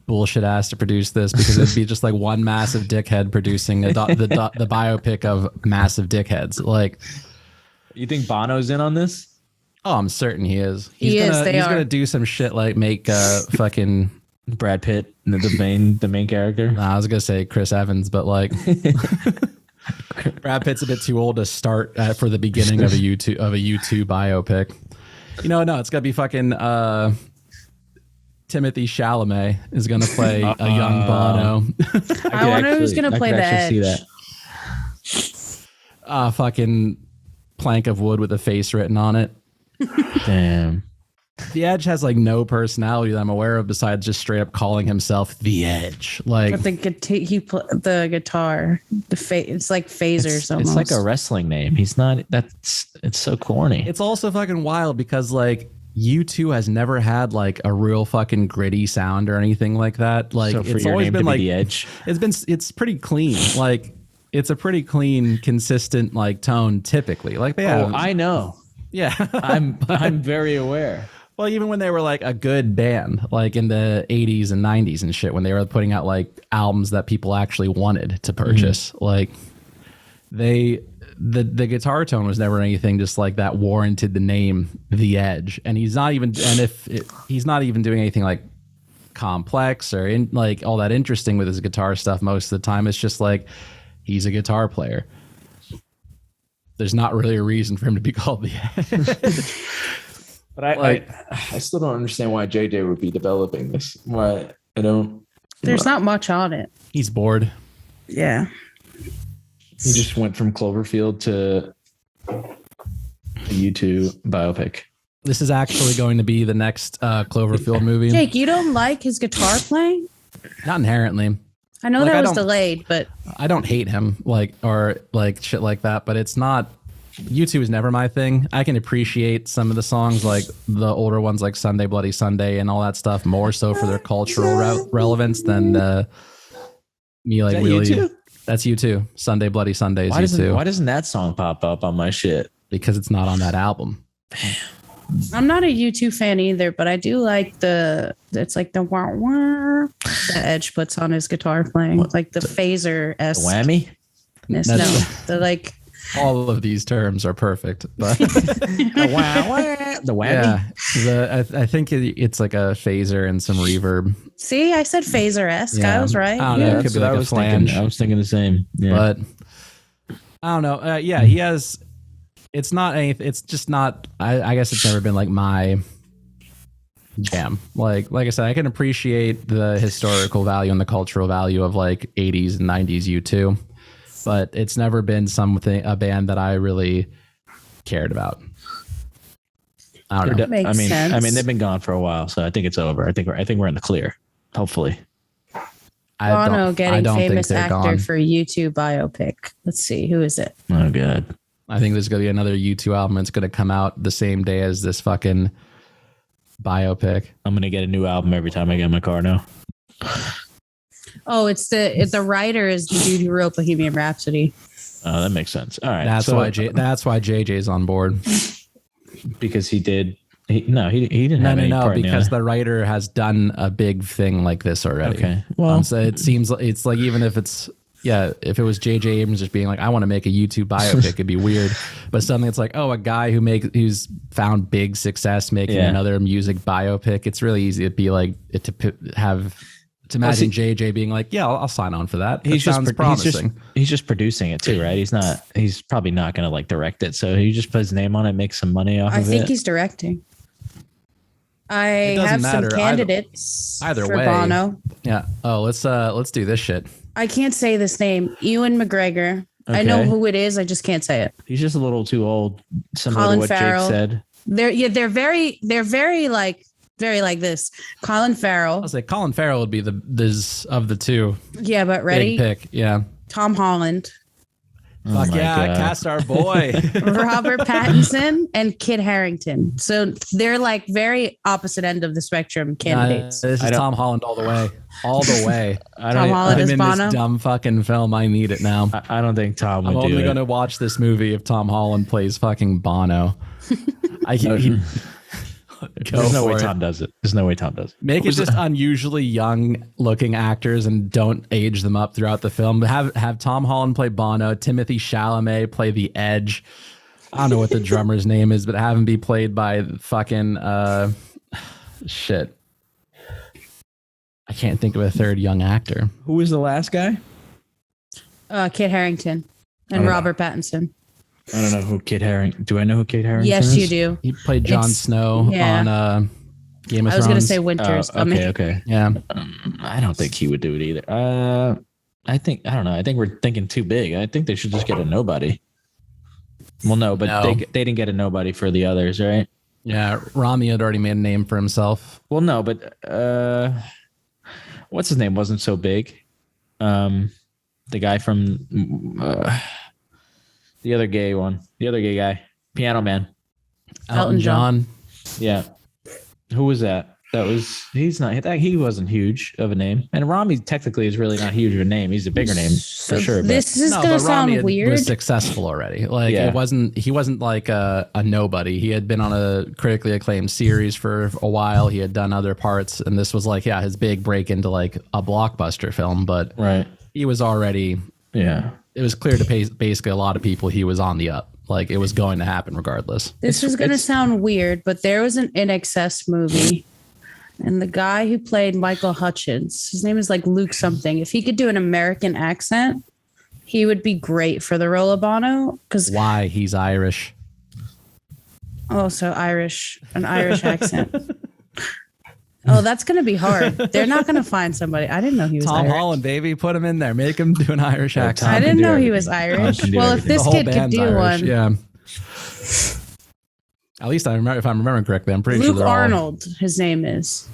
S2: bullshit ass to produce this because it'd be just like one massive dickhead producing the biopic of massive dickheads. Like,
S1: you think Bono's in on this?
S2: Oh, I'm certain he is.
S3: He's
S2: gonna do some shit like make fucking
S1: Brad Pitt, the main character.
S2: Nah, I was gonna say Chris Evans, but like Brad Pitt's a bit too old to start for the beginning of a U2 biopic. No, it's gotta be fucking Timothy Chalamet is gonna play a young Bono.
S3: I wonder who's gonna play the Edge.
S2: Fucking plank of wood with a face written on it.
S1: Damn.
S2: The Edge has like no personality that I'm aware of besides just straight up calling himself the Edge. Like
S3: But the guitar, it's like phasers almost.
S1: It's like a wrestling name. He's not. It's so corny.
S2: it's also fucking wild because like U2 has never had like a real fucking gritty sound or anything like that. Like
S1: So for
S2: it's
S1: your
S2: always
S1: name
S2: been
S1: to be
S2: like
S1: the Edge.
S2: it's pretty clean. Like it's a pretty clean, consistent like tone typically. Like they have.
S1: I know.
S2: Yeah.
S1: I'm very aware.
S2: Well, even when they were like a good band, like in the 80s and 90s and shit, when they were putting out like albums that people actually wanted to purchase, like the guitar tone was never anything just like that warranted the name The Edge. And he's not even, he's not even doing anything like complex or like all that interesting with his guitar stuff most of the time. It's just like he's a guitar player. There's not really a reason for him to be called The Edge.
S1: But I still don't understand why JJ would be developing this. Why I don't.
S3: There's not much on it.
S2: He's bored.
S3: Yeah.
S1: He just went from Cloverfield to a U2 biopic.
S2: This is actually going to be the next Cloverfield movie.
S3: Jake, you don't like his guitar playing?
S2: Not inherently.
S3: I know
S2: Like,
S3: that
S2: I
S3: was
S2: don't-
S3: delayed, but
S2: I don't hate him or shit like that, but it's not. U2 is never my thing. I can appreciate some of the songs, like the older ones, like Sunday Bloody Sunday and all that stuff, more so for their cultural relevance than me like
S1: Is that
S2: really.
S1: U2?
S2: That's U2. Sunday Bloody Sunday is U2
S1: Why doesn't that song pop up on my shit?
S2: because it's not on that album.
S3: I'm not a U2 fan either, but I do like it's like the wah wah that Edge puts on his guitar playing, like the phaser
S1: The
S3: esque.
S1: whammy?
S3: No, the like.
S2: All of these terms are perfect, but
S1: The whammy?
S2: yeah, I think it's like a phaser and some reverb.
S3: See, I said phaser esque.
S2: Yeah.
S3: I was right.
S2: I don't know. It could
S1: That's
S2: be
S1: what
S2: like
S1: I
S2: a
S1: was
S2: flange.
S1: thinking. I was thinking the same. Yeah.
S2: But I don't know. Yeah, he has. It's not anything. It's just not. I guess it's never been like my jam. Like I said, I can appreciate the historical value and the cultural value of like 80s and 90s U2, but it's never been a band that I really cared about. I don't know.
S3: Makes sense.
S1: I mean, they've been gone for a while, so I think it's over. I think we're in the clear. Hopefully.
S3: Bono getting
S2: think
S3: famous
S2: they're
S3: actor
S2: gone.
S3: for U2 biopic. Let's see, who is it?
S1: Oh god.
S2: I think there's gonna be another U2 album. It's gonna come out the same day as this fucking biopic.
S1: I'm gonna get a new album every time I get in my car now.
S3: Oh, it's the writer is the dude who wrote Bohemian Rhapsody.
S1: Oh, that makes sense. All right.
S2: That's
S1: so,
S2: why JJ's on board.
S1: because he did. He didn't have any
S2: No,
S1: part in
S2: because
S1: the
S2: the writer has done a big thing like this already.
S1: Okay. Well,
S2: So it seems it's like even if it's if it was J.J. Abrams just being like, I want to make a YouTube biopic, it'd be weird. But suddenly it's like, oh, a guy who's found big success making another music biopic. It's really easy to be like to imagine JJ being like, yeah, I'll sign on for that. That sounds promising.
S1: He's just producing it too, right? He's probably not going to like direct it. So he just put his name on it, make some money off
S3: I
S1: of
S3: think
S1: it.
S3: he's directing. I
S2: It doesn't
S3: have
S2: matter
S3: some candidates
S2: either
S3: for
S2: way.
S3: Bono.
S2: Yeah. Oh, let's do this shit.
S3: I can't say this name. Ewan McGregor. I know
S1: Okay.
S3: who it is. I just can't say it.
S1: He's just a little too old. Similar
S3: Colin
S1: to what
S3: Farrell.
S1: Jake said.
S3: They're very like this. Colin Farrell.
S2: I'll say Colin Farrell would be this of the two.
S3: Yeah, but ready?
S2: Big pick. Yeah.
S3: Tom Holland,
S1: Oh
S2: Fuck
S1: my
S2: yeah,
S1: God.
S2: cast our boy.
S3: Robert Pattinson, and Kit Harrington. So they're like very opposite end of the spectrum candidates.
S2: This is Tom Holland all the way. All the way.
S1: I
S3: Tom
S1: don't.
S3: Holland
S2: I'm
S3: is
S2: in
S3: Bono.
S2: this dumb fucking film. I need it now.
S1: I don't think Tom would
S2: I'm
S1: do
S2: only
S1: it.
S2: going to watch this movie if Tom Holland plays fucking Bono.
S1: There's no way Tom does it. There's no way Tom does it.
S2: Make it just unusually young looking actors and don't age them up throughout the film. Have Tom Holland play Bono, Timothy Chalamet play the Edge. I don't know what the drummer's name is, but have him be played by fucking shit. I can't think of a third young actor.
S1: Who was the last guy?
S3: Kit Harrington and
S1: Oh.
S3: Robert Pattinson.
S1: I don't know who Kit Harrington. Do I know who Kit Harrington
S3: Yes,
S1: is?
S3: you do.
S2: He played Jon
S3: It's-
S2: Snow
S3: yeah.
S2: on Game of Thrones.
S3: I was going to say Winter's Coming.
S1: Okay.
S2: Yeah.
S1: I don't think he would do it either. I don't know. I think we're thinking too big. I think they should just get a nobody. Well, no, but
S2: No.
S1: they didn't get a nobody for the others, right?
S2: Yeah. Rami had already made a name for himself.
S1: Well, no, but what's his name wasn't so big. The guy from the other gay guy, Piano Man.
S2: Elton John.
S1: Yeah. Who was that? He wasn't huge of a name. And Rami technically is really not huge of a name. He's a bigger name for sure.
S3: This is
S2: No,
S3: going to
S2: but Rami
S3: sound weird.
S2: was successful already. Like
S1: Yeah.
S2: he wasn't like a nobody. He had been on a critically acclaimed series for a while. He had done other parts, and this was like, his big break into like a blockbuster film. But
S1: Right.
S2: he was already.
S1: Yeah.
S2: It was clear to basically a lot of people he was on the up. Like it was going to happen regardless.
S3: This is going to sound weird, but there was an In Excess movie. And the guy who played Michael Hutchins, his name is like Luke something. If he could do an American accent, he would be great for the role of Bono. Because
S2: Why? He's Irish.
S3: also an Irish accent. Oh, that's going to be hard. They're not going to find somebody. I didn't know he was
S2: Tom
S3: Irish.
S2: Holland, baby. Put him in there. Make him do an Irish accent.
S3: I
S1: Tom
S3: didn't
S1: can do
S3: know he
S1: everything.
S3: was Irish.
S1: Tom can do
S3: Well, if
S1: everything.
S3: this
S2: The whole
S3: kid could
S2: band's
S3: do
S2: Irish,
S3: one.
S2: Yeah. At least I remember, if I'm remembering correctly, I'm pretty sure
S3: Luke
S2: they're all-
S3: Arnold, his name is.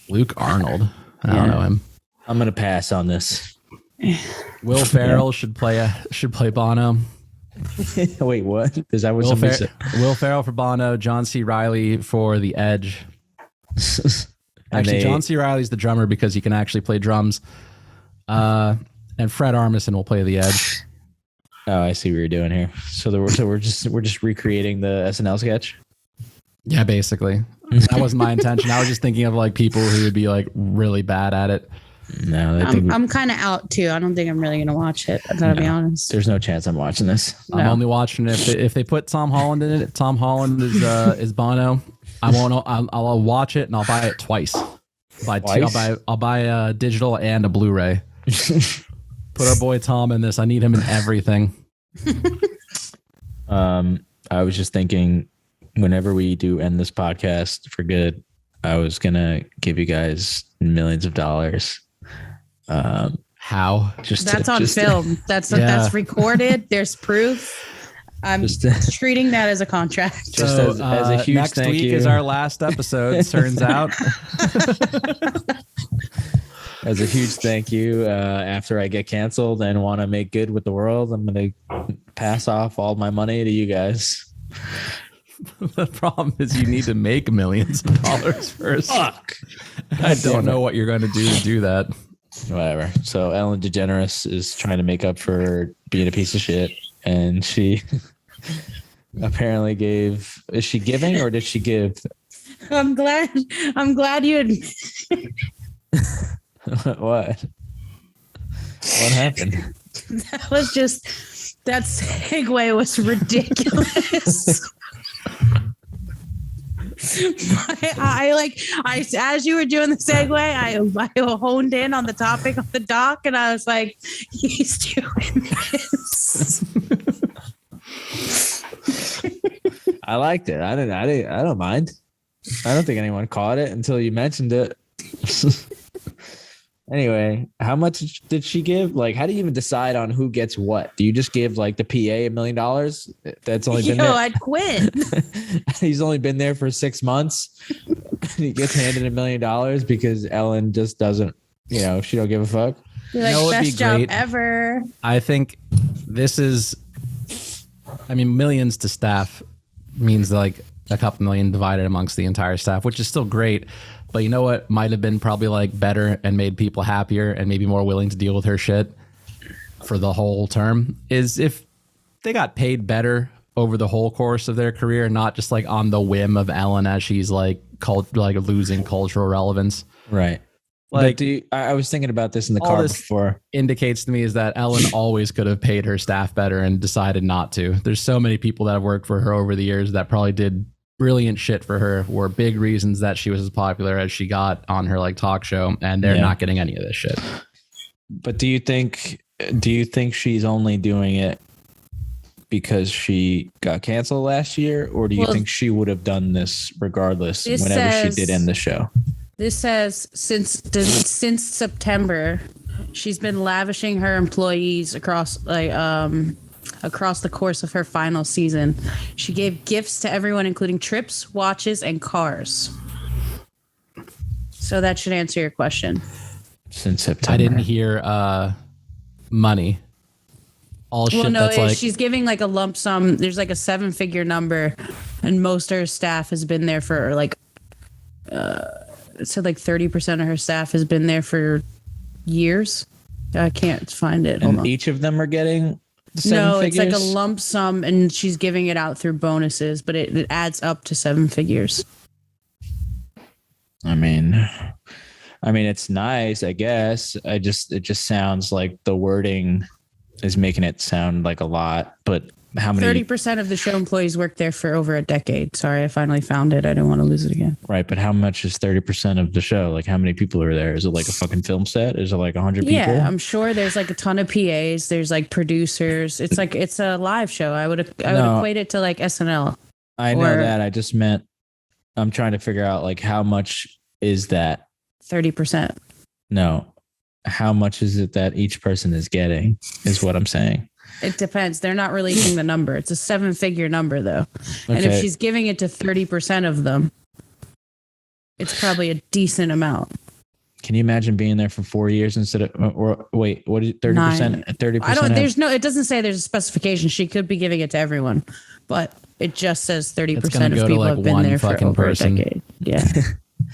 S2: Luke Arnold. I don't know him.
S1: I'm gonna pass on this.
S2: Will Ferrell should play Bono.
S1: Wait, what? Is that what
S2: Will,
S1: somebody said?
S2: Will Ferrell for Bono. John C. Reilly for The Edge.
S1: And
S2: Actually,
S1: they-
S2: John C. Reilly's the drummer because he can actually play drums. And Fred Armisen will play The Edge.
S1: Oh, I see what you're doing here. So we're just recreating the SNL sketch.
S2: Yeah, basically. That wasn't my intention. I was just thinking of like people who would be like really bad at it.
S1: No, I think
S3: I'm kind of out too. I don't think I'm really going to watch it. I got to be honest.
S1: there's no chance I'm watching this.
S2: I'm only watching it if they put Tom Holland in it. Tom Holland is Bono. I won't. I'll watch it and I'll buy it twice. I'll buy a digital and a Blu-ray. Put our boy Tom in this. I need him in everything.
S1: I was just thinking, whenever we do end this podcast for good, I was gonna give you guys millions of dollars.
S2: How?
S3: That's on film. That's recorded. There's proof. I'm treating that as a contract.
S1: Just
S2: So,
S1: as a huge
S2: next
S1: thank
S2: week
S1: you.
S2: is our last episode. Turns out.
S1: As a huge thank you, after I get canceled and want to make good with the world, I'm gonna pass off all my money to you guys.
S2: The problem is you need to make millions of dollars first.
S1: Fuck.
S2: I don't know what you're going to do that.
S1: Whatever. So Ellen DeGeneres is trying to make up for being a piece of shit, and she apparently gave. Is she giving or did she give?
S3: I'm glad you.
S1: What? What happened?
S3: That was just that segue was ridiculous. I as you were doing the segue, I honed in on the topic of the doc, and I was like, he's doing this.
S1: I liked it. I don't mind. I don't think anyone caught it until you mentioned it. Anyway, how much did she give? Like, how do you even decide on who gets what? Do you just give like the PA $1 million? That's only been there.
S3: I'd quit.
S1: He's only been there for 6 months. He gets handed $1 million because Ellen just doesn't, she don't give a fuck.
S3: You're like,
S2: It'd be
S3: best job
S2: great.
S3: ever.
S2: I think this is, millions to staff means like a couple million divided amongst the entire staff, which is still great. But you know what might have been probably like better and made people happier and maybe more willing to deal with her shit for the whole term is if they got paid better over the whole course of their career, not just like on the whim of Ellen as she's like losing cultural relevance.
S1: Right.
S2: Like,
S1: I was thinking about this in the
S2: all
S1: car
S2: this
S1: before.
S2: indicates to me is that Ellen always could have paid her staff better and decided not to. There's so many people that have worked for her over the years that probably did brilliant shit for her were big reasons that she was as popular as she got on her like talk show, and they're not getting any of this shit.
S1: But do you think she's only doing it because she got canceled last year, or do you think she would have done this regardless whenever she did end the show?
S3: This says since September, she's been lavishing her employees across the course of her final season. She gave gifts to everyone, including trips, watches, and cars. So that should answer your question.
S1: Since September.
S2: I didn't hear money. All shit.
S3: Well, no,
S2: that's like
S3: she's giving like a lump sum. There's like a 7-figure number, and most of her staff has been there for like, it said like 30% of her staff has been there for years. I can't find it. Hold
S1: and
S3: on.
S1: each of them are getting seven figures?
S3: It's like a lump sum, and she's giving it out through bonuses, but it adds up to 7 figures.
S1: I mean, it's nice, I guess. It just sounds like the wording is making it sound like a lot, but how many?
S3: 30% of the show employees worked there for over a decade. Sorry, I finally found it. I didn't want to lose it again.
S1: Right, but how much is 30% of the show? Like, how many people are there? Is it like a fucking film set? Is it like 100 people?
S3: Yeah, I'm sure there's like a ton of PAs. There's like producers. It's a live show. I would equate it to like SNL.
S1: I know that. I just meant I'm trying to figure out like how much is that?
S3: 30%.
S1: No. How much is it that each person is getting is what I'm saying.
S3: It depends. They're not releasing the number. It's a 7-figure number though. And if she's giving it to 30% of them, it's probably a decent amount.
S1: Can you imagine being there for 4 years instead of, or wait, what is 30%? 30%?
S3: It doesn't say there's a specification. She could be giving it to everyone, but it just says 30% of people have been there for over a decade. Yeah.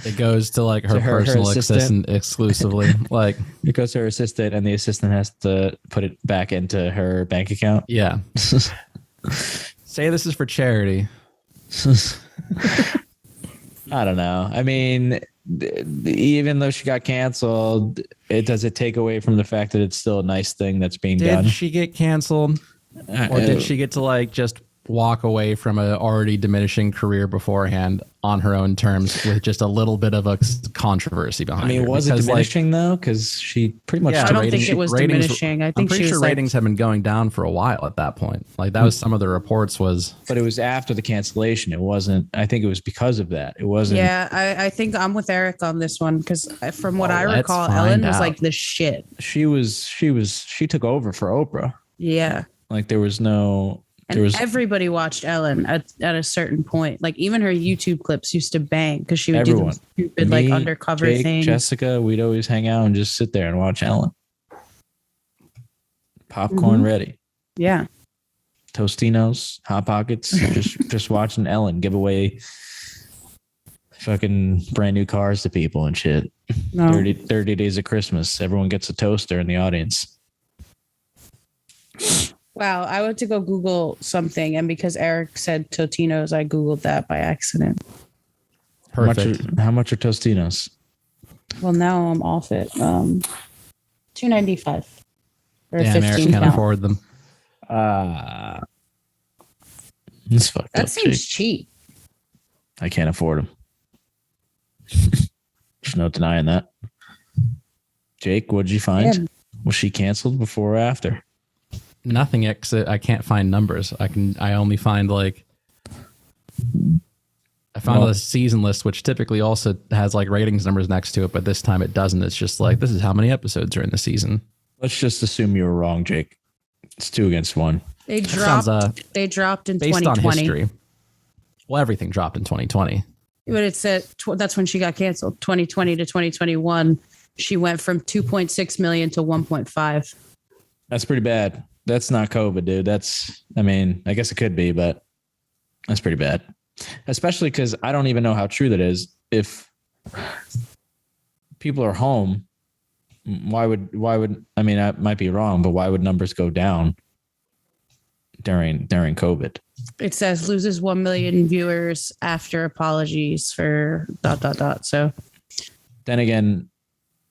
S2: It goes to like her personal assistant exclusively. Like
S1: it goes to her assistant, and the assistant has to put it back into her bank account.
S2: Yeah. Say this is for charity.
S1: I don't know. I mean, even though she got canceled, does it take away from the fact that it's still a nice thing that's being done?
S2: Did she get canceled, or did she get to like just walk away from an already diminishing career beforehand on her own terms with just a little bit of a controversy behind her?
S1: I mean, was it diminishing though? Because she pretty much.
S3: I don't think it was diminishing. I think
S2: I'm pretty sure ratings have been going down for a while at that point. Like that was some of the reports was.
S1: But it was after the cancellation. It wasn't. I think it was because of that. It wasn't.
S3: Yeah, I think I'm with Eric on this one because from what I recall, Ellen was like the shit.
S1: She took over for Oprah.
S3: Yeah.
S1: Like there was no.
S3: And everybody watched Ellen at a certain point. Like even her YouTube clips used to bang because she would do the stupid like undercover things.
S1: Jessica, we'd always hang out and just sit there and watch Ellen. Popcorn ready.
S3: Yeah.
S1: Totinos, Hot Pockets, just watching Ellen give away fucking brand new cars to people and shit.
S3: No.
S1: 30 days of Christmas. Everyone gets a toaster in the audience.
S3: Wow, I went to go Google something, and because Eric said Totinos, I Googled that by accident.
S2: Perfect.
S1: How much are Totinos?
S3: Well, now I'm off it. $2.95.
S2: Damn, Eric can't afford them.
S1: That's fucked up.
S3: That seems cheap.
S1: I can't afford them. There's no denying that. Jake, what did you find? Yeah. Was she canceled before or after?
S2: Nothing except I can't find numbers. I only find like I found a season list, which typically also has like ratings numbers next to it, but this time it doesn't. It's just like this is how many episodes are in the season.
S1: Let's just assume you were wrong, Jake. It's 2 against 1.
S3: They dropped. They dropped in
S2: based
S3: 2020.
S2: On history. Well, everything dropped in 2020.
S3: But it said that's when she got canceled. 2020 to 2021, she went from 2.6 million to 1.5.
S1: That's pretty bad. That's not COVID, dude. I mean, I guess it could be, but that's pretty bad. Especially because I don't even know how true that is. If people are home, why would, I mean, I might be wrong, but why would numbers go down during COVID?
S3: It says loses 1 million viewers after apologies for ... So
S1: then again,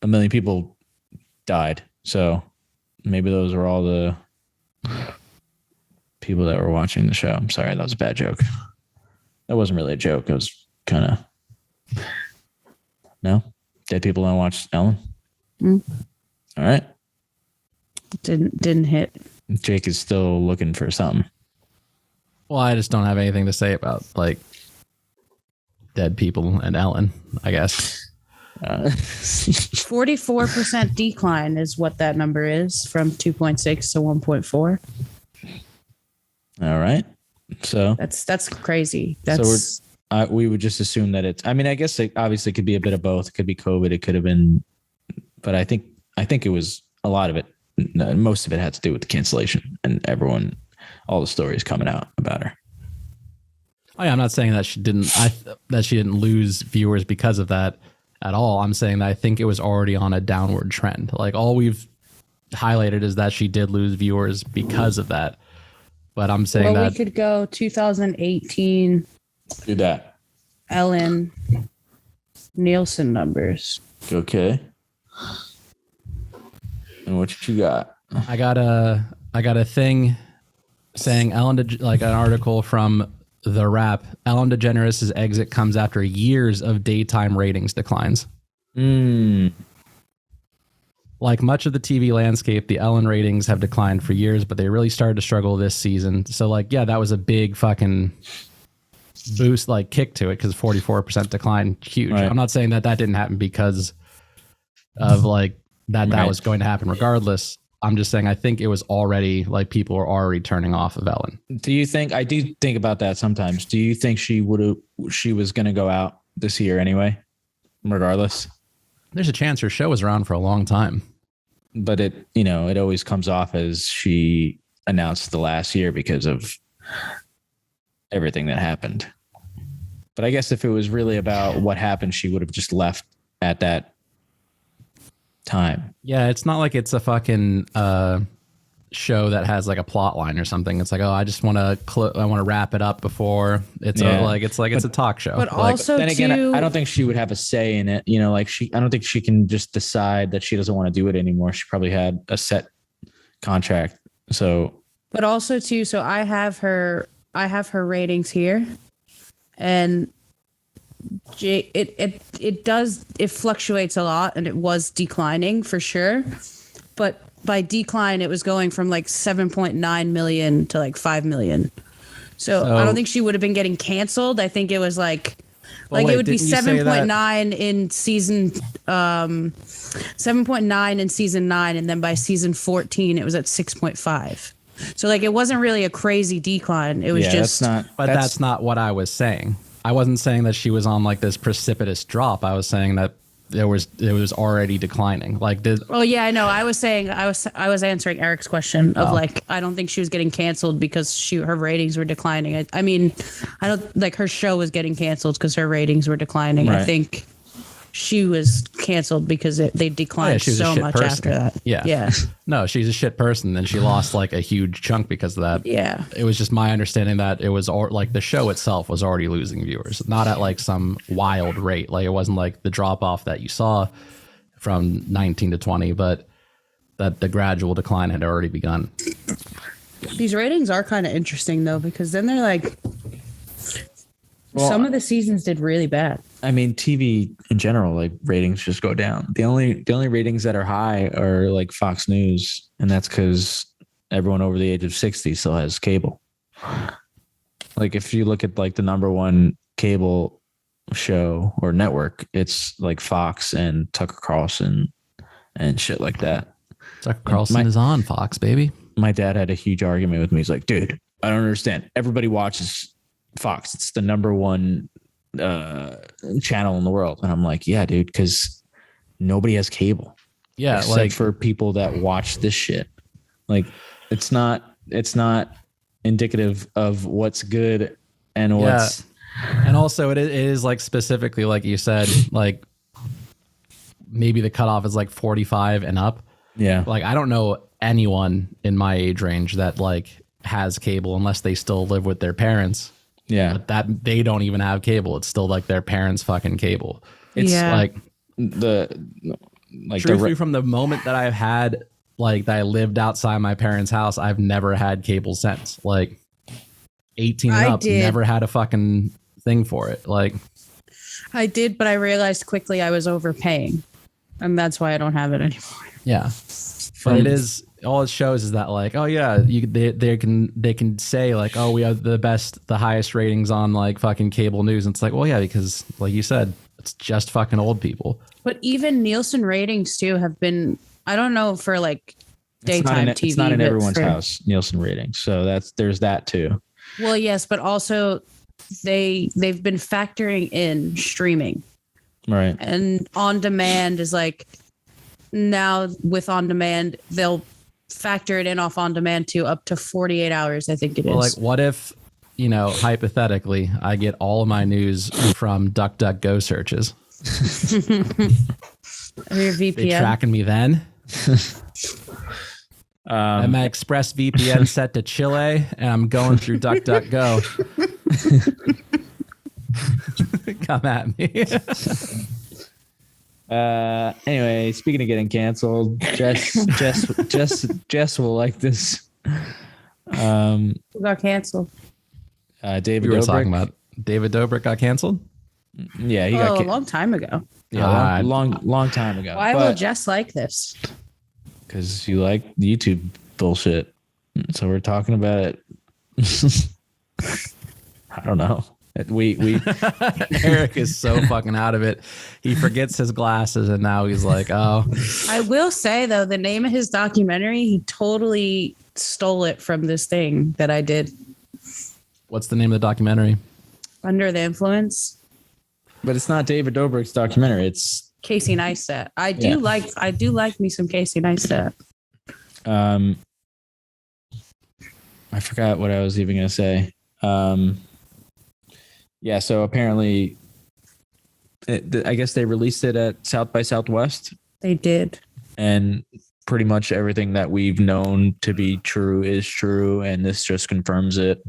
S1: 1 million people died. So maybe those are all the people that were watching the show. I'm sorry, that was a bad joke. That wasn't really a joke. It was kind of no. Dead people don't watch Ellen. All right.
S3: Didn't hit.
S1: Jake is still looking for something.
S2: Well, I just don't have anything to say about like dead people and Ellen, I guess.
S3: 44% decline is what that number is, from 2.6 to 1.4.
S1: All right. So
S3: That's crazy.
S1: We would just assume that it's, I mean, I guess it obviously could be a bit of both. It could be COVID. It could have been, but I think it was a lot of it. Most of it had to do with the cancellation and all the stories coming out about her.
S2: Oh, yeah, I'm not saying that she didn't lose viewers because of that at all. I'm saying that I think it was already on a downward trend. Like, all we've highlighted is that she did lose viewers because of that. But I'm saying that
S3: we could go 2018
S1: Do that.
S3: Ellen Nielsen numbers.
S1: Okay. And what you got?
S2: I got a thing saying like an article from The Wrap. Ellen DeGeneres' exit comes after years of daytime ratings declines. Like much of the TV landscape, the Ellen ratings have declined for years, but they really started to struggle this season. So like, yeah, that was a big fucking boost, like kick to it, because 44% decline, huge. Right. I'm not saying that didn't happen because of like that was going to happen regardless. I'm just saying I think it was already like people were already turning off of Ellen.
S1: I do think about that sometimes. Do you think she was going to go out this year anyway, regardless?
S2: There's a chance her show was around for a long time.
S1: But it always comes off as she announced the last year because of everything that happened. But I guess if it was really about what happened, she would have just left at that time.
S2: Yeah, it's not like it's a fucking show that has like a plot line or something. It's like, oh, I just want to wrap it up before it's it's a talk show.
S3: But also,
S1: then again, I don't think she would have a say in it. I don't think she can just decide that she doesn't want to do it anymore. She probably had a set contract. So,
S3: but also too, so I have her ratings here, and it fluctuates a lot, and it was declining for sure, but by decline it was going from like 7.9 million to like 5 million. So I don't think she would have been getting canceled. I think it was like it would be 7.9 in season 7.9 in season 9, and then by season 14 it was at 6.5. So like it wasn't really a crazy decline. It was
S2: that's not what I was saying. I wasn't saying that she was on like this precipitous drop. I was saying that it was already declining.
S3: Oh yeah, I know. I was saying I was answering Eric's question of like, I don't think she was getting canceled because her ratings were declining. I mean, I don't like her show was getting canceled because her ratings were declining. Right. I think she was canceled because they declined so much after that.
S2: Yeah. No, she's a shit person, and she lost like a huge chunk because of that. Yeah. It was just my understanding that it was like the show itself was already losing viewers, not at like some wild rate. Like it wasn't like the drop off that you saw from 19 to 20, but that the gradual decline had already begun.
S3: These ratings are kind of interesting though, because then they're like, some of the seasons did really bad.
S1: I mean, TV in general, like ratings just go down. The only ratings that are high are like Fox News, and that's because everyone over the age of 60 still has cable. Like if you look at like the number one cable show or network, it's like Fox and Tucker Carlson and shit like that.
S2: Tucker Carlson is on Fox, baby.
S1: My dad had a huge argument with me. He's like, dude, I don't understand. Everybody watches Fox. It's the number one channel in the world. And I'm like, yeah, dude, because nobody has cable.
S2: Yeah,
S1: except like for people that watch this shit. Like it's not indicative of what's good and what's
S2: and also it is like specifically like you said, like maybe the cutoff is like 45 and up.
S1: Yeah.
S2: Like I don't know anyone in my age range that like has cable unless they still live with their parents.
S1: Yeah.
S2: But that they don't even have cable. It's still like their parents' fucking cable. It's like truthfully from the moment that I've had like that I lived outside my parents' house, I've never had cable since. Like 18 and up, never had a fucking thing for it. Like,
S3: I did, but I realized quickly I was overpaying, and that's why I don't have it anymore.
S2: yeah. But it is, all it shows is that like, oh yeah, they can say like, oh, we have the highest ratings on like fucking cable news. And it's like, well, yeah, because like you said, it's just fucking old people.
S3: But even Nielsen ratings too have been, I don't know, for like daytime TV.
S1: It's not in
S3: but
S1: everyone's house, Nielsen ratings. So there's that too.
S3: Well, yes, but also they've been factoring in streaming.
S1: Right.
S3: And on demand is like, now with on demand, they'll factor it in off on demand to up to 48 hours, I think it is.
S2: Well, like what if, you know, hypothetically, I get all of my news from DuckDuckGo searches?
S3: Your VPN.
S2: They tracking me then? I'm my Express VPN set to Chile, and I'm going through DuckDuckGo. Come at me.
S1: Anyway, speaking of getting canceled, Jess will like this.
S3: Who got canceled?
S1: David
S2: We were
S1: Dobrik.
S2: talking about David Dobrik got canceled.
S1: Yeah, he got
S3: a long time ago.
S1: yeah, long time ago.
S3: Why will Jess like this?
S1: Because you like YouTube bullshit. So we're talking about it. I don't know. We
S2: Eric is so fucking out of it. He forgets his glasses, and now he's like, oh.
S3: I will say though, the name of his documentary, he totally stole it from this thing that I did.
S2: What's the name of the documentary?
S3: Under the Influence.
S1: But it's not David Dobrik's documentary. It's
S3: Casey Neistat. I do like me some Casey Neistat.
S1: I forgot what I was even gonna say. Yeah, so apparently, I guess they released it at South by Southwest.
S3: They did.
S1: And pretty much everything that we've known to be true is true, and this just confirms it.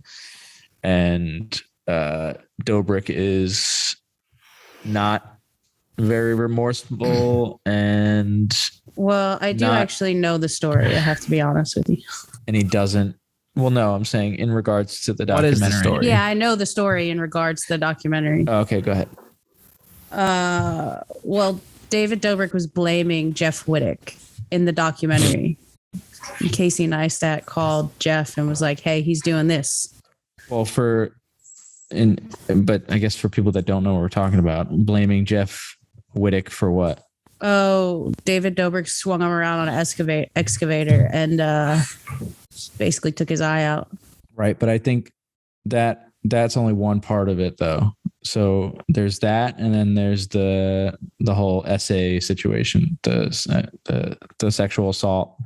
S1: And Dobrik is not very remorseful, and
S3: well, I do actually know the story. I have to be honest with you.
S1: And he doesn't. Well, no, I'm saying in regards to the documentary.
S2: What is the story?
S3: Yeah, I know the story in regards to the documentary.
S1: Oh, okay, go ahead.
S3: Well, David Dobrik was blaming Jeff Wittick in the documentary. And Casey Neistat called Jeff and was like, "Hey, he's doing this."
S1: Well, but I guess for people that don't know what we're talking about, blaming Jeff Wittick for what?
S3: Oh, David Dobrik swung him around on an excavator and basically took his eye out.
S1: Right, but I think that's only one part of it, though. So there's that, and then there's the whole essay situation, the sexual assault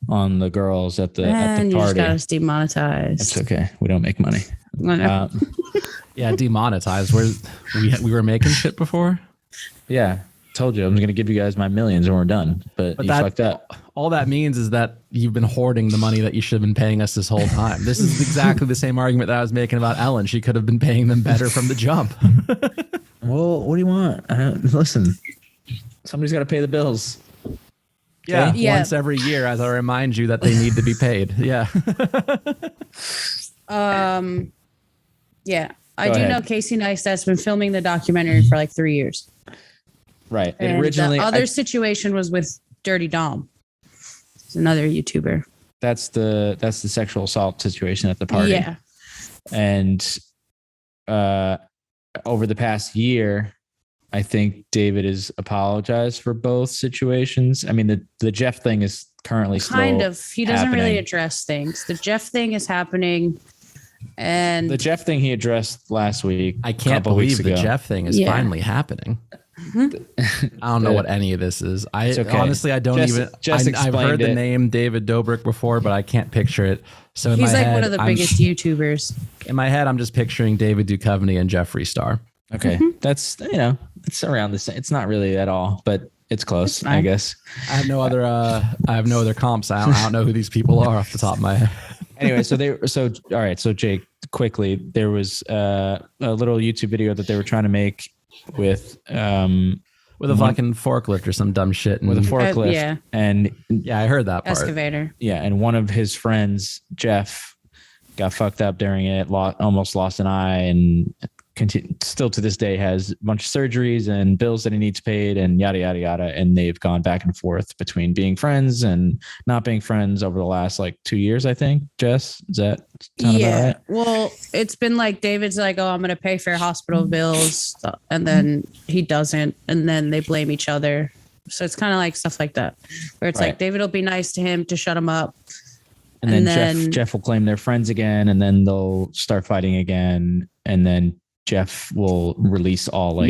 S1: on the girls at the party.
S3: You just got us demonetized.
S1: It's okay. We don't make money.
S2: Yeah, demonetized. We were making shit before.
S1: Yeah, told you I'm going to give you guys my millions and we're done. But you fucked up.
S2: All that means is that you've been hoarding the money that you should have been paying us this whole time. This is exactly the same argument that I was making about Ellen. She could have been paying them better from the jump.
S1: Well, what do you want? Listen, somebody's got to pay the bills.
S2: Yeah,
S3: Yeah.
S2: once every year, as I remind you that they need to be paid. Yeah.
S3: Yeah. I
S1: Go
S3: do
S1: ahead.
S3: know Casey Neistat's been filming the documentary for like 3 years.
S1: Right.
S3: And
S1: Originally,
S3: the other situation was with Dirty Dom. It's another YouTuber.
S1: that's the sexual assault situation at the party.
S3: Yeah.
S1: And over the past year, I think David has apologized for both situations. I mean, the Jeff thing is currently
S3: Kind
S1: still
S3: of. He doesn't really
S1: happening.
S3: address things. The Jeff thing is happening. And
S1: The Jeff thing he addressed last week.
S2: I can't
S1: couple weeks
S2: believe the
S1: ago.
S2: Jeff thing is
S3: Yeah.
S2: finally happening. I don't know what any of this is.
S1: It's okay.
S2: Honestly, I don't
S1: Just
S2: I've heard
S1: explained
S2: the
S1: it.
S2: name David Dobrik before, but I can't picture it. So in
S3: he's
S2: my
S3: like
S2: head,
S3: one of the biggest YouTubers.
S2: in my head, I'm just picturing David Duchovny and Jeffree Star.
S1: Okay, that's it's around the same. It's not really at all, but it's close,
S3: fine.
S1: I guess.
S2: I have no other comps. I don't know who these people are off the top of my head.
S1: Anyway, so all right. So Jake, quickly, there was a little YouTube video that they were trying to make with
S2: With a fucking forklift or some dumb shit. And,
S1: with a forklift,
S3: yeah.
S1: and
S2: yeah, I heard that part.
S3: Excavator.
S1: yeah, and one of his friends, Jeff, got fucked up during it. Almost lost an eye, and still to this day has a bunch of surgeries and bills that he needs paid and yada, yada, yada. And they've gone back and forth between being friends and not being friends over the last like 2 years, I think. Jess, does that sound about right?
S3: Well, it's been like David's like, oh, I'm going to pay for your hospital bills. And then he doesn't. And then they blame each other. So it's kind of like stuff like that, where it's like David will be nice to him to shut him up.
S1: And then Jeff will claim they're friends again, and then they'll start fighting again. And then Jeff will release all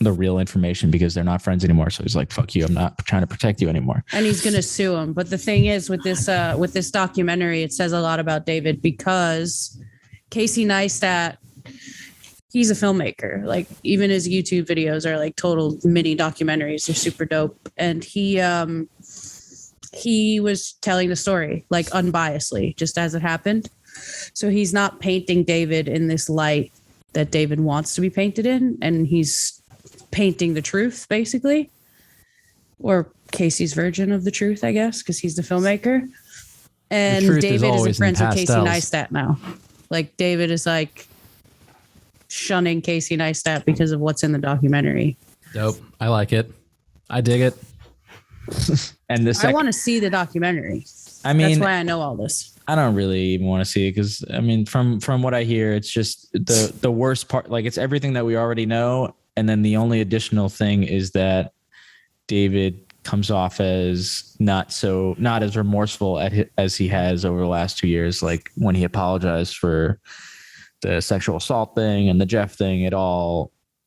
S1: the real information because they're not friends anymore. So he's like, fuck you. I'm not trying to protect you anymore.
S3: And he's going to sue him. But the thing is with this documentary, it says a lot about David because Casey Neistat, he's a filmmaker. Like even his YouTube videos are like total mini documentaries. They're super dope. And he was telling the story like unbiasedly, just as it happened. So he's not painting David in this light that David wants to be painted in. And he's painting the truth basically, or Casey's version of the truth, I guess, because he's the filmmaker. And David isn't friends with Casey Neistat now. Like David is like shunning Casey Neistat because of what's in the documentary.
S2: Dope. I like it. I dig it.
S1: And
S3: I want to see the documentary.
S1: I mean,
S3: that's why I know all this.
S1: I don't really even want to see it because I mean, from what I hear, it's just the worst part. Like it's everything that we already know, and then the only additional thing is that David comes off as not as remorseful as he has over the last 2 years. Like when he apologized for the sexual assault thing and the Jeff thing,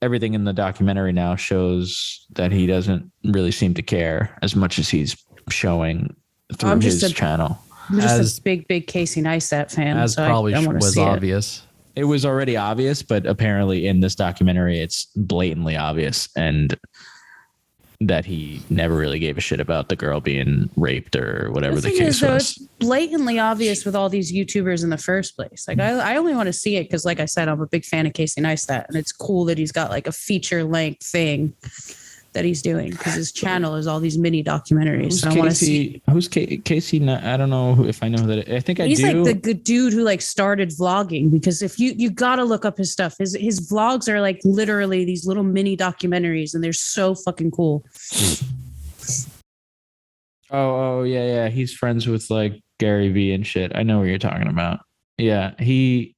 S1: everything in the documentary now shows that he doesn't really seem to care as much as he's showing through his channel.
S3: I'm just a big Casey Neistat fan.
S2: As
S3: so
S2: probably
S3: I
S2: was obvious.
S1: It was already obvious, but apparently in this documentary, it's blatantly obvious, and that he never really gave a shit about the girl being raped or whatever the case was.
S3: It's blatantly obvious with all these YouTubers in the first place. Like I only want to see it because, like I said, I'm a big fan of Casey Neistat, and it's cool that he's got like a feature length thing that he's doing because his channel is all these mini documentaries. So I want to see
S1: who's Casey. I don't know if I know that. I think
S3: he's
S1: do.
S3: Like the good dude who like started vlogging, because if you got to look up his stuff. His vlogs are like literally these little mini documentaries, and they're so fucking cool.
S1: Oh yeah. He's friends with like Gary Vee and shit. I know what you're talking about. Yeah, he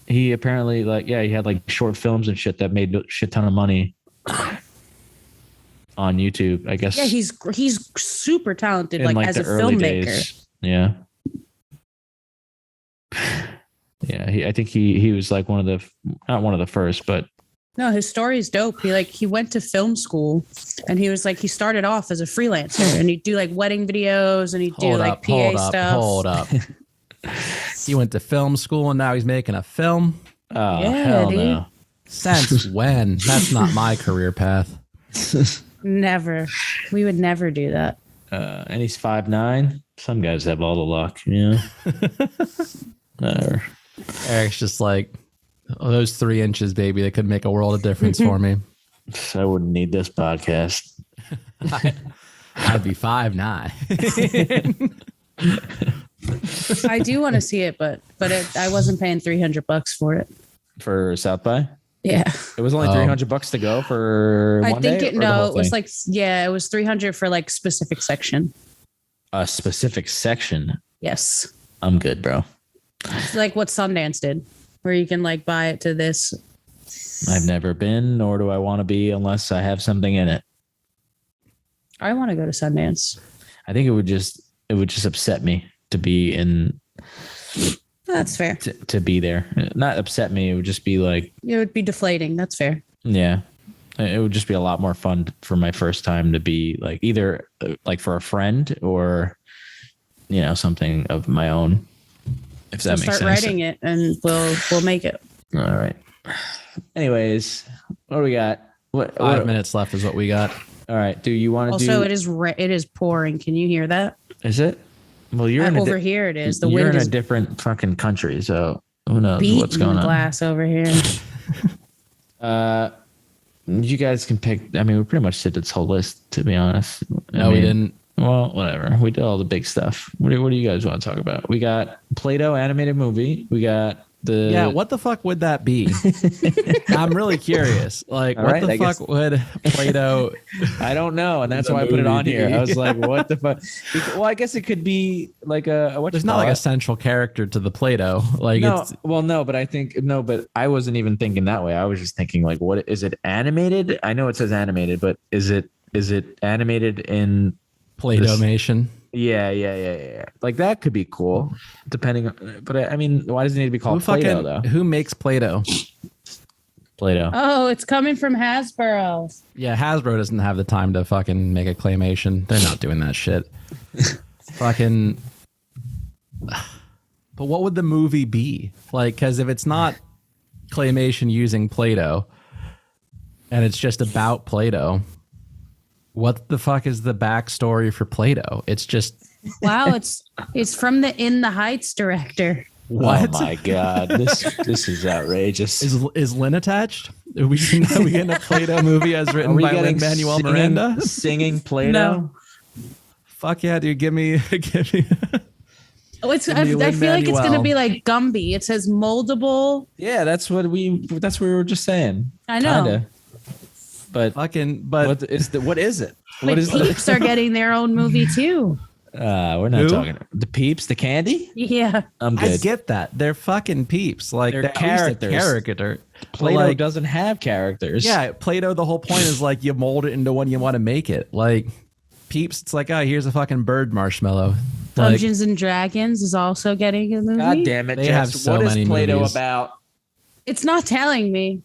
S1: apparently he had like short films and shit that made a shit ton of money on YouTube, I guess.
S3: Yeah, he's super talented, like as a filmmaker. Days.
S1: Yeah. Yeah, I think he was like not one of the first, but
S3: no, his story is dope. He went to film school, and he was like, he started off as a freelancer, and he'd do like wedding videos, and he'd do like PA stuff.
S2: Hold up. He went to film school, and now he's making a film.
S1: Oh, yeah, hell no.
S2: Since when? That's not my career path.
S3: Never. We would never do that.
S1: And he's 5'9". Some guys have all the luck, you know. Whatever.
S2: Eric's just like, those 3 inches, baby, they could make a world of difference for me.
S1: I wouldn't need this podcast.
S2: I'd be 5'9".
S3: I do want to see it, but I wasn't paying $300 for it.
S1: For South by?
S3: Yeah.
S1: It was only $300 to go for one day?
S3: It was like, it was $300 for like specific section.
S1: A specific section?
S3: Yes.
S1: I'm good, bro.
S3: It's like what Sundance did, where you can like buy it to this.
S1: I've never been, nor do I want to be unless I have something in it.
S3: I want to go to Sundance.
S1: I think it would just upset me to be in.
S3: That's fair.
S1: To be there. Not upset me. It would just be like.
S3: It would be deflating. That's fair.
S1: Yeah. It would just be a lot more fun for my first time to be like either like for a friend or, you know, something of my own. If that makes sense.
S3: Start writing it and we'll make it.
S1: All right. Anyways, what do we got?
S2: 5 minutes left is what we got.
S1: All right. Do you want to do?
S3: Also, it is pouring. Can you hear that?
S1: Is it? Well, you're
S3: over here. It is. The
S1: you're
S3: wind
S1: in
S3: is
S1: a different fucking country, so who knows what's going on?
S3: Glass over here.
S1: You guys can pick. I mean, we pretty much did this whole list, to be honest.
S2: No, we didn't.
S1: Well, whatever. We did all the big stuff. What do you guys want to talk about? We got Play-Doh animated movie. We got
S2: Yeah, what the fuck would that be? I'm really curious. Like,
S1: All
S2: what
S1: right,
S2: the
S1: I
S2: fuck
S1: guess-
S2: would Play-Doh?
S1: I don't know, and that's
S2: The
S1: why I put it on
S2: movie
S1: here.
S2: be?
S1: I was like, what the fuck? Well, I guess it could be like a what?
S2: There's not like a central character to the Play-Doh. Like,
S1: no,
S2: it's
S1: well, no, but I think no, but I wasn't even thinking that way. I was just thinking like, what is it animated? I know it says animated, but is it animated in
S2: Play-Doh-mation.
S1: Yeah. Like that could be cool, depending on. But I mean, why does it need to be called Play-Doh though?
S2: Who makes Play-Doh?
S1: Play-Doh.
S3: Oh, it's coming from Hasbro.
S2: Yeah, Hasbro doesn't have the time to fucking make a claymation. They're not doing that shit. Fucking. But what would the movie be? Like, because if it's not claymation using Play-Doh, and it's just about Play-Doh, what the fuck is the backstory for Play-Doh? It's just
S3: Wow, it's from the In the Heights director.
S2: what?
S1: Oh my god, this is outrageous.
S2: Is Lynn attached? Are we getting a Play-Doh movie as written by Lin-Manuel Miranda?
S1: Singing Play-Doh?
S3: No.
S2: Fuck yeah, dude! Give me.
S3: Oh, I feel like it's gonna be like Gumby. It says moldable.
S1: Yeah, that's what we were just saying.
S3: I know.
S1: Kinda. But
S2: But
S1: what is it?
S3: But
S1: What is
S3: Peeps are getting their own movie too.
S1: we're not
S2: Who?
S1: talking the Peeps, the candy?
S3: Yeah.
S1: I'm
S2: I
S1: good.
S2: get that they're fucking peeps. Like
S1: They're
S2: they're at least a
S1: characters.
S2: caricature.
S1: Play-Doh
S2: Like,
S1: doesn't have characters.
S2: yeah, Play-Doh. The whole point is like you mold it into one you want to make it. Like Peeps, it's like, oh, here's a fucking bird marshmallow. Like,
S3: Dungeons and Dragons is also getting a movie.
S1: God damn it,
S2: They
S1: Jess.
S2: have so
S1: What is
S2: many
S1: Play-Doh
S2: movies.
S1: about?
S3: It's not telling me.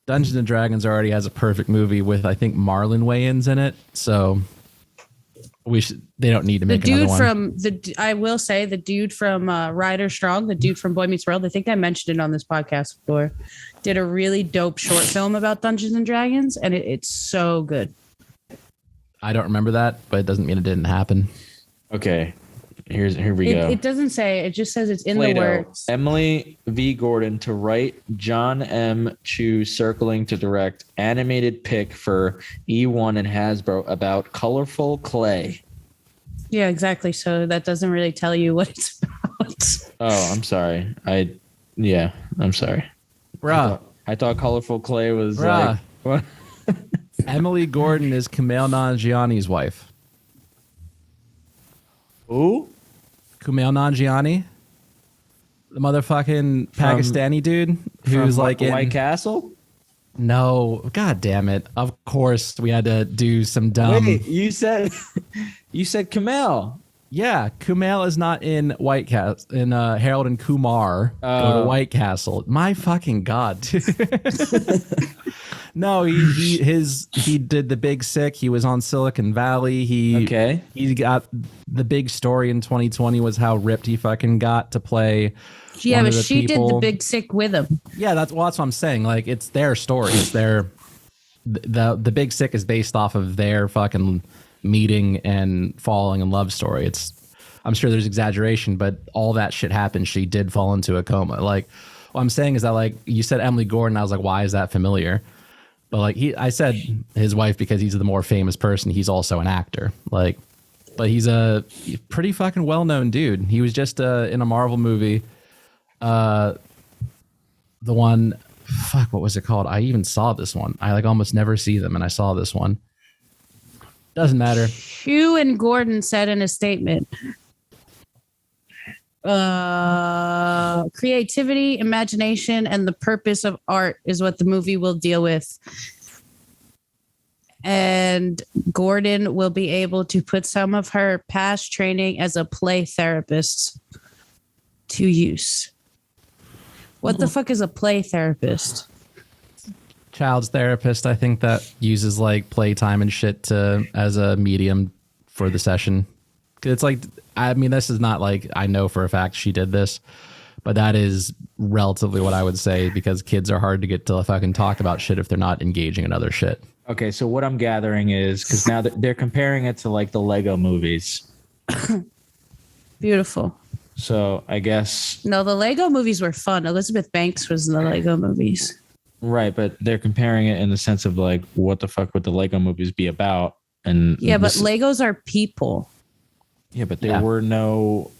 S2: Dungeons and Dragons already has a perfect movie with I think Marlon Wayans in it. So they don't need to
S3: The
S2: make another
S3: dude
S2: one.
S3: from I will say the dude from Rider Strong, the dude from Boy Meets World. I think I mentioned it on this podcast before. Did a really dope short film about Dungeons and Dragons, and it's so good.
S2: I don't remember that, but it doesn't mean it didn't happen.
S1: Okay. Here we go.
S3: It doesn't say. It just says it's in
S1: Play-Doh.
S3: the works.
S1: Emily V. Gordon to write, John M. Chu circling to direct, animated pick for E1 and Hasbro about colorful clay.
S3: Yeah, exactly. So that doesn't really tell you what it's about.
S1: Oh, I'm sorry. I'm sorry.
S2: Bruh.
S1: I thought colorful clay was
S2: Bruh.
S1: like what?
S2: Emily Gordon is Kumail Nanjiani's wife.
S1: Who?
S2: Kumail Nanjiani, the motherfucking Pakistani dude who's
S1: From
S2: like in
S1: White Castle?
S2: No, god damn it! Of course, we had to do some dumb.
S1: Wait, you said Kamel.
S2: Yeah, Kumail is not in White Castle. In Harold and Kumar go to White Castle. My fucking god, dude. No, he did The Big Sick. He was on Silicon Valley. He got the big story in 2020 was how ripped he fucking got to play.
S3: Yeah,
S2: one
S3: but
S2: of the
S3: she did the
S2: people.
S3: Big Sick with him.
S2: Yeah, that's what I'm saying. Like, it's their story. It's their the Big Sick is based off of their fucking meeting and falling in love story. I'm sure there's exaggeration, but all that shit happened. She did fall into a coma. Like, what I'm saying is that, like, you said Emily Gordon. I was like, why is that familiar? But like I said his wife because he's the more famous person. He's also an actor. Like, but he's a pretty fucking well-known dude. He was just in a Marvel movie. The one, fuck, what was it called? I even saw this one. I like almost never see them, and I saw this one. Doesn't matter.
S3: Hugh and Gordon said in a statement, creativity, imagination, and the purpose of art is what the movie will deal with. And Gordon will be able to put some of her past training as a play therapist to use. What the fuck is a play therapist?
S2: Child's therapist, I think, that uses like playtime and shit as a medium for the session. It's like, I mean, this is not like I know for a fact she did this, but that is relatively what I would say because kids are hard to get to fucking talk about shit if they're not engaging in other shit.
S1: Okay, so what I'm gathering is because now they're comparing it to like the Lego movies.
S3: Beautiful.
S1: So I guess
S3: No, the Lego movies were fun. Elizabeth Banks was in the Lego movies.
S1: right, but they're comparing it in the sense of like, what the fuck would the Lego movies be about? And
S3: Yeah, but
S1: this-
S3: Legos are people.
S1: yeah, but there
S2: Yeah.
S1: were no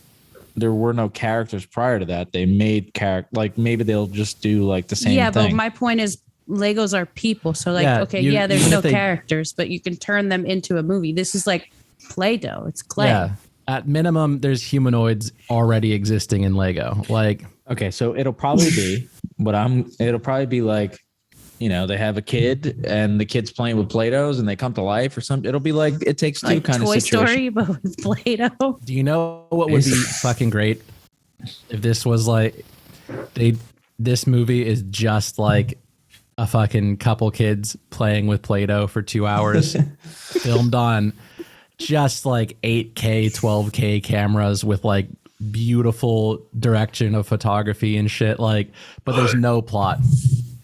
S1: there were no characters prior to that. They made like maybe they'll just do like the same thing.
S3: But my point is Legos are people. So like,
S2: Yeah,
S3: there's
S2: even
S3: no
S2: if they-
S3: characters, but you can turn them into a movie. This is like Play-Doh. It's clay.
S2: Yeah. At minimum, there's humanoids already existing in Lego. Like,
S1: Okay, so it'll probably be it'll probably be like, you know, they have a kid and the kid's playing with Play-Dohs and they come to life or something. It'll be like It Takes Two
S3: Like
S1: kind of
S3: Toy
S1: situation.
S3: Story, but with Play-Doh.
S2: do you know what would be fucking great if this was like this movie is just like a fucking couple kids playing with Play-Doh for 2 hours, filmed on just like 8K, 12K cameras with like beautiful direction of photography and shit. Like, but there's no plot.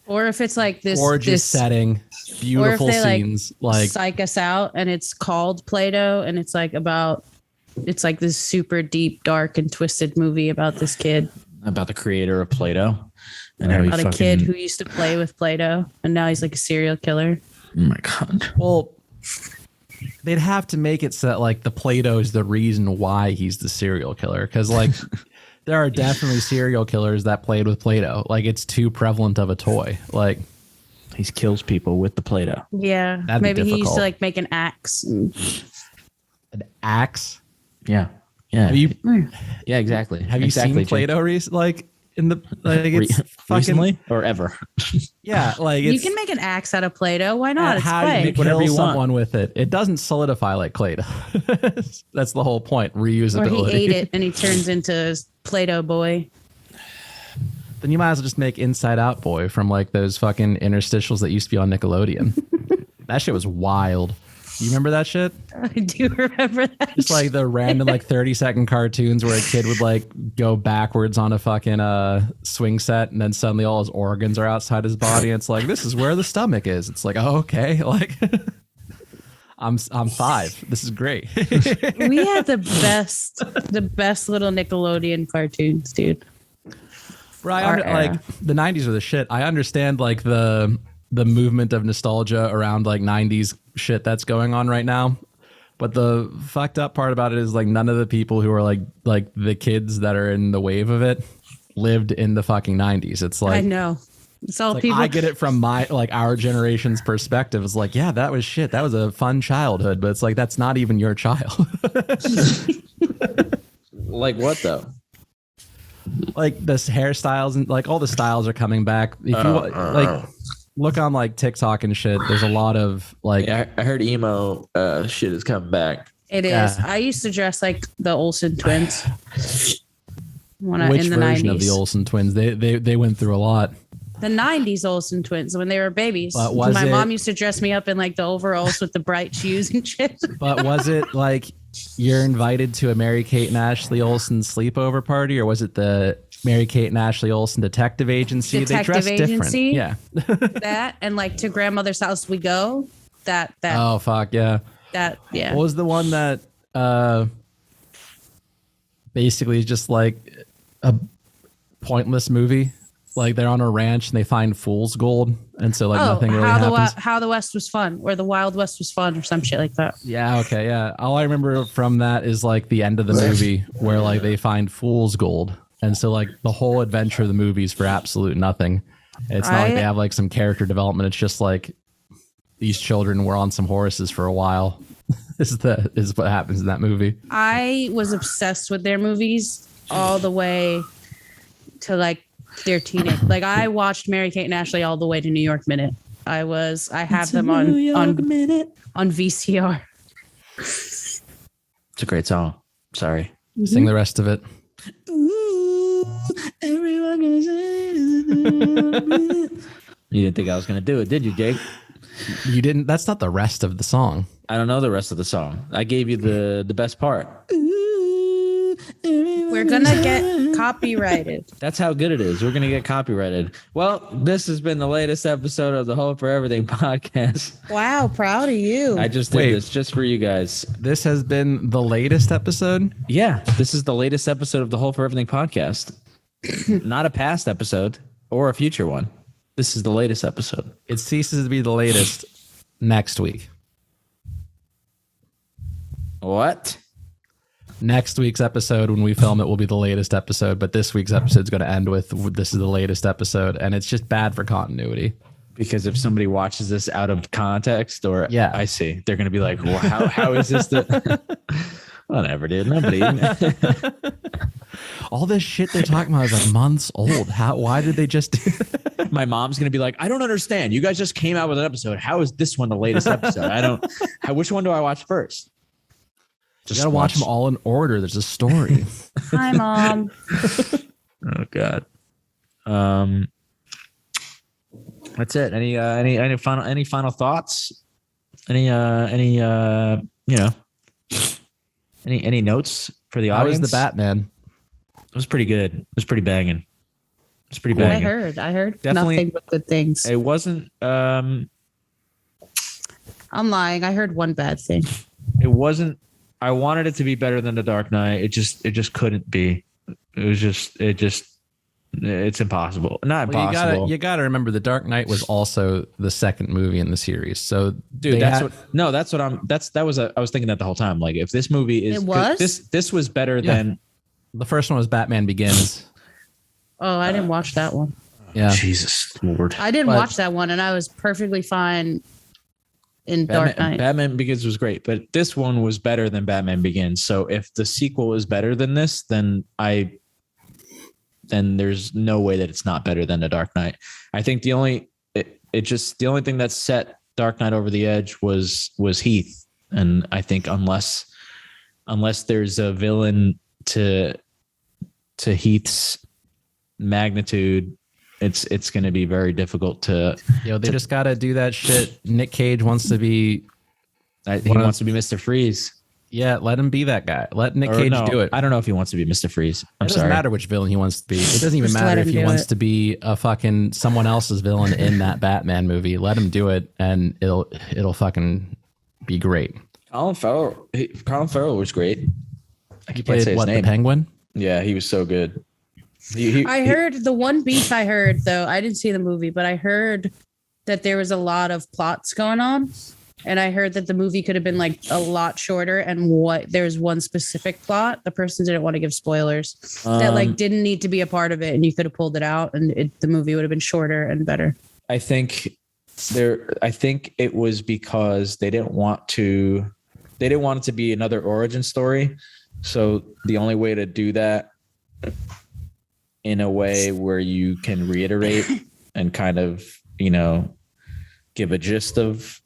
S3: Or if it's like this
S2: Gorgeous setting, beautiful
S3: or if they,
S2: scenes. Like,
S3: psych us out and it's called Play-Doh and it's like this super deep, dark and twisted movie about this kid.
S1: About the creator of Play-Doh. And how he
S3: About a kid who used to play with Play-Doh and now he's like a serial killer.
S1: Oh my God.
S2: well, they'd have to make it so that like the Play-Doh is the reason why he's the serial killer. Cause like there are definitely serial killers that played with Play-Doh. Like it's too prevalent of a toy. Like
S1: He kills people with the Play-Doh.
S3: Yeah.
S2: That'd be
S3: Maybe he used
S2: difficult.
S3: to like make an axe.
S2: an axe.
S1: Yeah. Yeah.
S2: Have you
S1: Yeah, exactly.
S2: have you
S1: exactly,
S2: seen Play-Doh like in the like it's fucking
S1: recently or ever?
S2: yeah like it's,
S3: You can make an axe out of Play-Doh. Why not? It's
S2: how do you
S3: clay.
S2: make whatever
S1: Kill
S2: you want
S1: someone
S2: with it. It doesn't solidify like Play-Doh. That's the whole point.
S3: Or
S2: Reusability.
S3: he ate it and he turns into Play-Doh boy.
S2: Then you might as well just make Inside Out Boy from like those fucking interstitials that used to be on Nickelodeon. That shit was wild. You remember that shit?
S3: I do remember that.
S2: Just like the random like 30-second cartoons where a kid would like go backwards on a fucking swing set and then suddenly all his organs are outside his body and it's like this is where the stomach is. It's like, oh, okay. Like I'm 5. This is great.
S3: We had the best little Nickelodeon cartoons, dude.
S2: Right,
S3: Our
S2: like
S3: era.
S2: the 90s are the shit. I understand like the movement of nostalgia around like 90s shit that's going on right now. But the fucked up part about it is like none of the people who are like the kids that are in the wave of it lived in the fucking 90s. It's like
S3: I know. It's all
S2: like,
S3: people.
S2: I get it from my like our generation's perspective. It's like, yeah, that was shit. That was a fun childhood, but it's like that's not even your child.
S1: Like what though?
S2: Like this hairstyles and like all the styles are coming back. If you like look on like TikTok and shit, there's a lot of like
S1: Yeah, I heard emo shit is coming back.
S3: It is.
S2: Yeah.
S3: I used to dress like the Olsen twins.
S2: which
S3: in the
S2: version
S3: 90s.
S2: of the Olsen twins? They went through a lot.
S3: The 90s Olsen twins when they were babies.
S2: But was
S3: My
S2: it-
S3: mom used to dress me up in like the overalls with the bright shoes and shit.
S2: But was it like you're invited to a Mary Kate and Ashley Olsen sleepover party, or was it the Mary Kate and Ashley Olsen detective agency?
S3: Detective
S2: they dressed
S3: agency?
S2: different. Yeah.
S3: That and like to grandmother's house we go. That
S2: Oh fuck yeah.
S3: yeah.
S2: What was the one that basically is just like a pointless movie? Like they're on a ranch and they find fool's gold, and so like nothing really happens.
S3: How the West was fun, or the Wild West was fun, or some shit like that.
S2: Yeah, okay, yeah. All I remember from that is like the end of the movie where like they find fool's gold. And so like the whole adventure of the movie is for absolute nothing. It's not like they have like some character development. It's just like these children were on some horses for a while. is what happens in that movie.
S3: I was obsessed with their movies all the way to like their teenage. Like I watched Mary Kate and Ashley all the way to New York Minute. I have them on VCR.
S1: It's a great song. Sorry.
S2: Sing the rest of it.
S1: Ooh, everyone gonna say You didn't think I was gonna do it, did you, Jake?
S2: You didn't. That's not the rest of the song.
S1: I don't know the rest of the song. I gave you the best part.
S3: We're gonna get copyrighted.
S1: That's how good it is. We're going to get copyrighted. Well, this has been the latest episode of the Hope for Everything podcast.
S3: Wow, proud of you.
S1: I just did this just for you guys.
S2: This has been the latest episode.
S1: Yeah, this is the latest episode of the Hope for Everything podcast. Not a past episode or a future one. This is the latest episode.
S2: It ceases to be the latest next week.
S1: What?
S2: Next week's episode, when we film it, will be the latest episode. But this week's episode is going to end with this is the latest episode, and it's just bad for continuity.
S1: Because if somebody watches this out of context, or
S2: Yeah.
S1: I see, they're going to be like, well, how is this the whatever, dude? Nobody.
S2: All this shit they're talking about is like months old. Why did they just do that?
S1: My mom's going to be like, I don't understand. You guys just came out with an episode. How is this one the latest episode? Which one do I watch first?
S2: You gotta watch them all in order. There's a story.
S3: Hi, Mom.
S1: Oh God. That's it. Any final thoughts? Any notes for the
S2: How
S1: audience?
S2: was the Batman?
S1: It was pretty good. It was pretty banging. It's pretty
S3: Cool.
S1: banging.
S3: I heard
S1: Definitely-
S3: nothing but good things.
S1: It wasn't.
S3: I'm lying. I heard one bad thing.
S1: It wasn't. I wanted it to be better than The Dark Knight. It just couldn't be. It's impossible. Not
S2: Well,
S1: impossible.
S2: you gotta remember, The Dark Knight was also the second movie in the series. So,
S1: Dude, I was thinking that the whole time. Like, if this movie is,
S3: It was?
S1: this was better than.
S2: the first one was Batman Begins.
S3: Oh, I didn't watch that one.
S2: Yeah,
S1: Jesus Lord.
S3: I didn't
S2: But-
S3: watch that one, and I was perfectly fine in Dark Knight.
S1: Batman Begins was great, but this one was better than Batman Begins. So if the sequel is better than this, then there's no way that it's not better than The Dark Knight. I think the only thing that set Dark Knight over the edge was Heath, and I think unless there's a villain to Heath's magnitude, it's going to be very difficult to.
S2: they just gotta do that shit. Nick Cage wants to be.
S1: He wants to be Mr. Freeze.
S2: Yeah, let him be that guy. Let Nick
S1: Or
S2: Cage
S1: no,
S2: do it.
S1: I don't know if he wants to be Mr. Freeze. I'm
S2: It doesn't
S1: sorry.
S2: matter which villain he wants to be. It doesn't even
S3: Just
S2: matter
S3: let
S2: if
S3: him
S2: he
S3: do
S2: wants
S3: it.
S2: to be a fucking someone else's villain in that Batman movie. Let him do it, and it'll fucking be great.
S1: Colin Farrell was great. I
S2: He
S1: can't
S2: played
S1: say his
S2: what, the
S1: name.
S2: Penguin?
S1: Yeah, he was so good.
S3: I heard the one beef I heard, though, I didn't see the movie, but I heard that there was a lot of plots going on. And I heard that the movie could have been like a lot shorter. And there's one specific plot. The person didn't want to give spoilers that like didn't need to be a part of it. And you could have pulled it out and the movie would have been shorter and better.
S1: I think it was because they didn't want it to be another origin story. So the only way to do that in a way where you can reiterate and kind of, give a gist of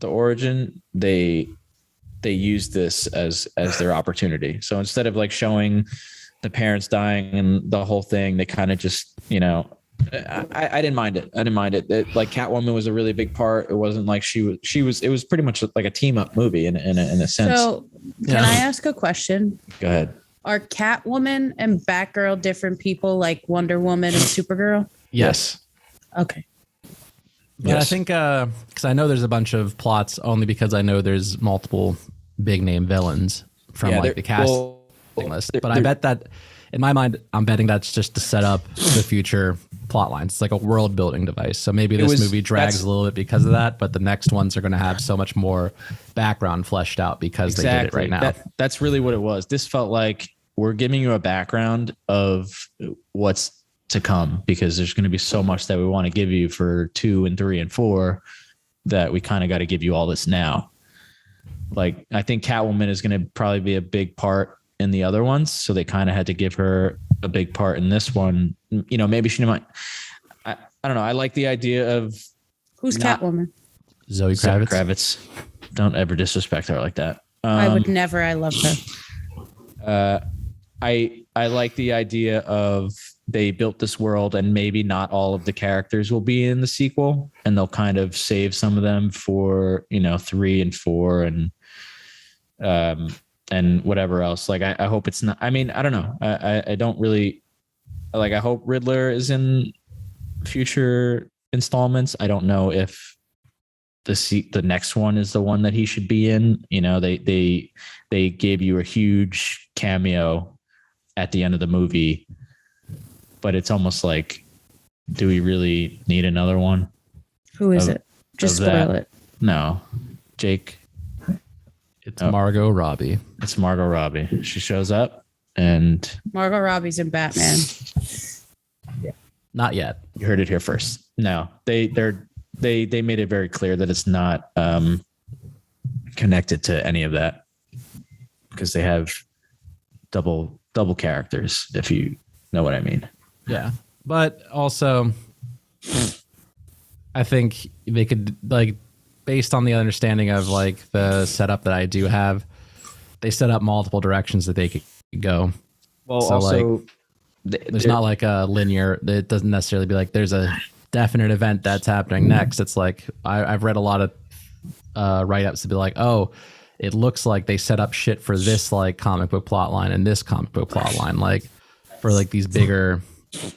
S1: the origin, they use this as their opportunity. So instead of like showing the parents dying and the whole thing, they kind of just, I didn't mind it. Like Catwoman was a really big part. It wasn't like it was pretty much like a team up movie in a sense.
S3: So can I ask a question?
S1: Go ahead.
S3: Are Catwoman and Batgirl different people like Wonder Woman and Supergirl?
S2: Yes.
S3: Okay.
S2: Yeah,
S1: Yes.
S2: I think because I know there's a bunch of plots only because I know there's multiple big name villains from the casting list. But I bet that in my mind, I'm betting that's just to set up the future plot lines. It's like a world building device. So maybe this movie drags a little bit because of that, but the next ones are going to have so much more background fleshed out because they did it right now.
S1: That's really what it was. This felt like we're giving you a background of what's to come, because there's going to be so much that we want to give you for 2 and 3 and 4 that we kind of got to give you all this now. Like, I think Catwoman is going to probably be a big part in the other ones. So they kind of had to give her a big part in this one. Maybe she might, I don't know. I like the idea of
S3: Who's Catwoman?
S2: Zoe
S1: Zoe
S2: Kravitz.
S1: Kravitz. Don't ever disrespect her like that.
S3: I would never. I love her.
S1: I like the idea of they built this world and maybe not all of the characters will be in the sequel, and they'll kind of save some of them for 3 and 4 and whatever else. Like I hope it's not. I mean, I don't know. I don't really like. I hope Riddler is in future installments. I don't know if the next one is the one that he should be in. They gave you a huge cameo at the end of the movie, but it's almost like, do we really need another one?
S3: Who is it? Just spoil it.
S1: No, Jake.
S2: It's Margot Robbie.
S1: It's Margot Robbie. She shows up, and
S3: Margot Robbie's in Batman.
S2: Not yet.
S1: you heard it here first. No, they made it very clear that it's not connected to any of that, because they have double characters, if you know what I mean.
S2: Yeah. But also, I think they could, like, based on the understanding of like the setup that I do have, they set up multiple directions that they could go.
S1: Well,
S2: so
S1: also,
S2: there's not like a linear, it doesn't necessarily be like there's a definite event that's happening next. It's like I've read a lot of write-ups to be like, oh, it looks like they set up shit for this like comic book plot line and this comic book plot line, like for like these bigger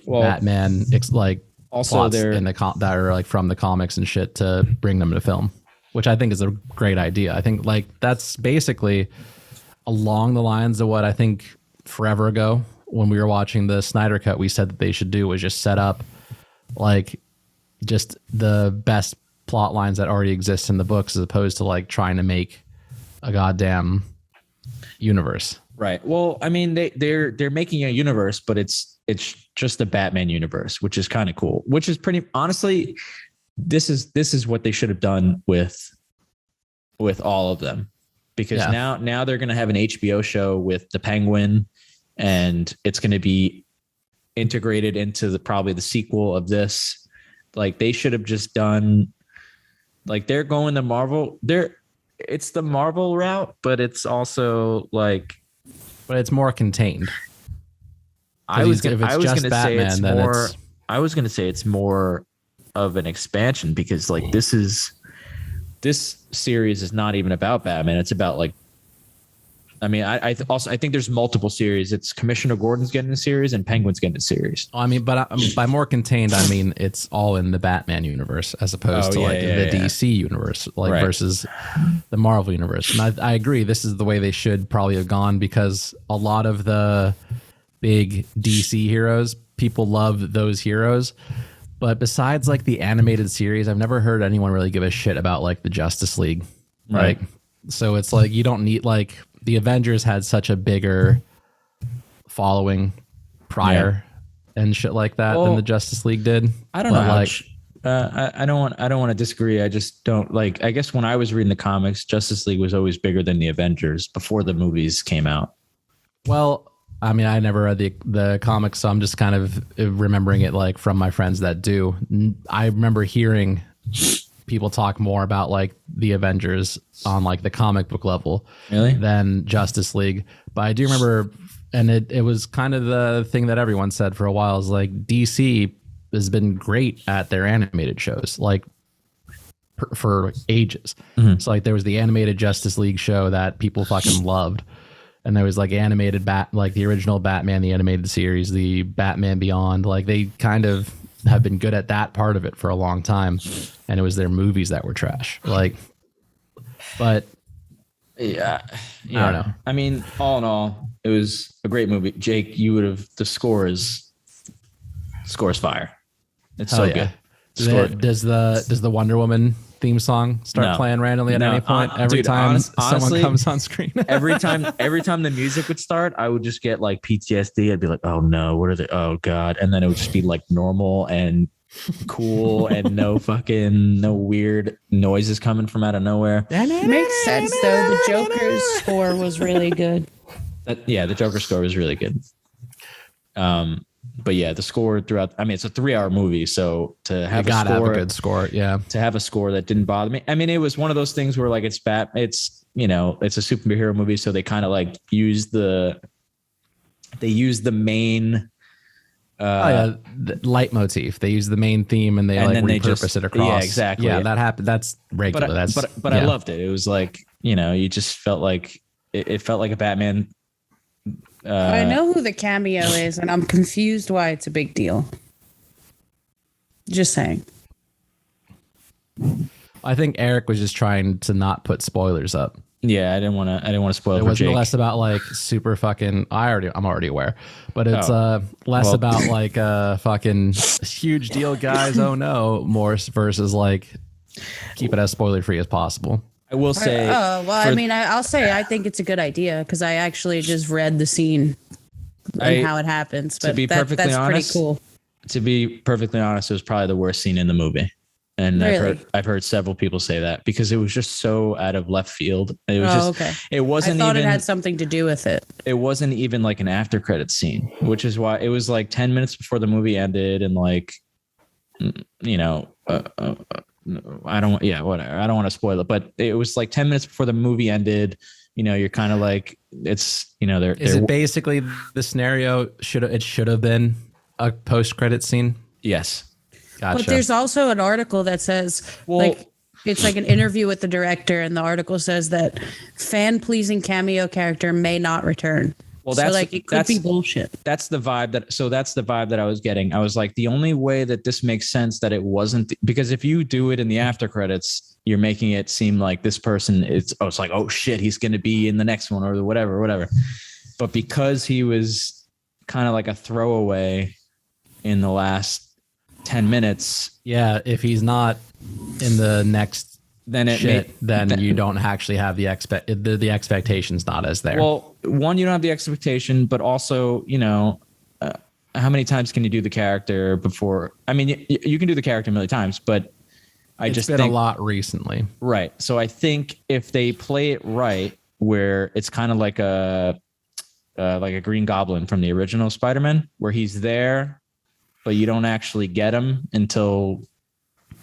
S2: Batman like
S1: also
S2: plots
S1: they're
S2: in the that are like from the comics and shit to bring them to film, which I think is a great idea. I think like that's basically along the lines of what I think forever ago when we were watching the Snyder Cut, we said that they should do was just set up like just the best plot lines that already exist in the books, as opposed to like trying to make a goddamn universe.
S1: Right. Well, I mean, they're making a universe, but it's just a Batman universe, which is kind of cool. Which is pretty honestly, this is what they should have done with all of them, because now they're going to have an HBO show with the Penguin, and it's going to be integrated into probably the sequel of this. Like they should have just done, like they're going the Marvel. It's the Marvel route, but it's also like.
S2: But it's more contained.
S1: I was going to say it's more of an expansion, because like this series is not even about Batman. It's about like, I mean, I think there's multiple series. It's Commissioner Gordon's getting a series and Penguin's getting a series.
S2: I mean, but by more contained, I mean it's all in the Batman universe as opposed to the DC universe, like versus the Marvel universe. And I agree, this is the way they should probably have gone, because a lot of the big DC heroes, people love those heroes. But besides like the animated series, I've never heard anyone really give a shit about like the Justice League.
S1: Right.
S2: So it's like you don't need like the Avengers had such a bigger following prior and shit like that than the Justice League did.
S1: I don't know. I don't want to disagree. I just don't like. I guess when I was reading the comics, Justice League was always bigger than the Avengers before the movies came out.
S2: Well, I mean, I never read the comics, so I'm just kind of remembering it like from my friends that do. I remember hearing people talk more about like the Avengers on like the comic book level than Justice League. But I do remember, and it was kind of the thing that everyone said for a while, is like DC has been great at their animated shows, like for ages. Mm-hmm. So like there was the animated Justice League show that people fucking loved. And there was like animated like the original Batman, the animated series, the Batman Beyond. Like they kind of have been good at that part of it for a long time, and it was their movies that were trash. Like, but
S1: yeah,
S2: I don't know.
S1: I mean, all in all, it was a great movie. Jake, you would have. The score is fire. It's so good.
S2: Does the Wonder Woman theme song start playing randomly at any point every time someone comes on screen?
S1: every time the music would start, I would just get like PTSD. I'd be like, oh no, what are they? Oh god. And then it would just be like normal and cool and no weird noises coming from out of nowhere.
S3: Makes sense though. The Joker's score was really good.
S1: The Joker score was really good. But yeah, the score throughout, I mean, it's a 3-hour movie. So to have
S2: a good score. Yeah.
S1: To have a score that didn't bother me. I mean, it was one of those things where like it's a superhero movie. So they kind of like use the main,
S2: the leitmotif. They use the main theme and they repurpose it across.
S1: Yeah, exactly.
S2: Yeah, that happened. That's regular.
S1: But I loved it. It was like, you just felt like it felt like a Batman.
S3: I know who the cameo is, and I'm confused why it's a big deal. Just saying.
S2: I think Eric was just trying to not put spoilers up.
S1: Yeah, I didn't want to spoil it.
S2: It
S1: for
S2: wasn't
S1: Jake.
S2: less about like super fucking. I'm already aware, but it's less about like fucking huge deal, guys. Oh no, more versus like keep it as spoiler free as possible.
S1: I will say.
S3: I'll say I think it's a good idea because I actually just read the scene and how it happens. But that's pretty cool.
S1: To be perfectly honest, it was probably the worst scene in the movie. And
S3: really?
S1: I've heard several people say that because it was just so out of left field. It was
S3: okay.
S1: It wasn't.
S3: I thought
S1: even,
S3: it had something to do with it.
S1: It wasn't even like an after credit scene, which is why it was like 10 minutes before the movie ended, and like, I don't. Yeah, whatever. I don't want to spoil it, but it was like 10 minutes before the movie ended. You're kind of like, it's
S2: Is it basically the scenario? Should have been a post credit scene?
S1: Yes.
S2: Gotcha.
S3: But there's also an article that says it's like an interview with the director, and the article says that fan pleasing cameo character may not return. Well, it could be bullshit.
S1: That's the vibe that I was getting. I was like, the only way that this makes sense that it wasn't, because if you do it in the after credits, you're making it seem like this person it's like, oh shit, he's going to be in the next one or whatever. But because he was kind of like a throwaway in the last 10 minutes.
S2: Yeah. If he's not in the next then you don't actually have the expectation's not as there.
S1: Well, one, you don't have the expectation, but also, how many times can you do the character before? I mean, you can do the character a million times, but
S2: it's been a lot recently.
S1: Right. So I think if they play it right, where it's kind of like a Green Goblin from the original Spider-Man, where he's there, but you don't actually get him until.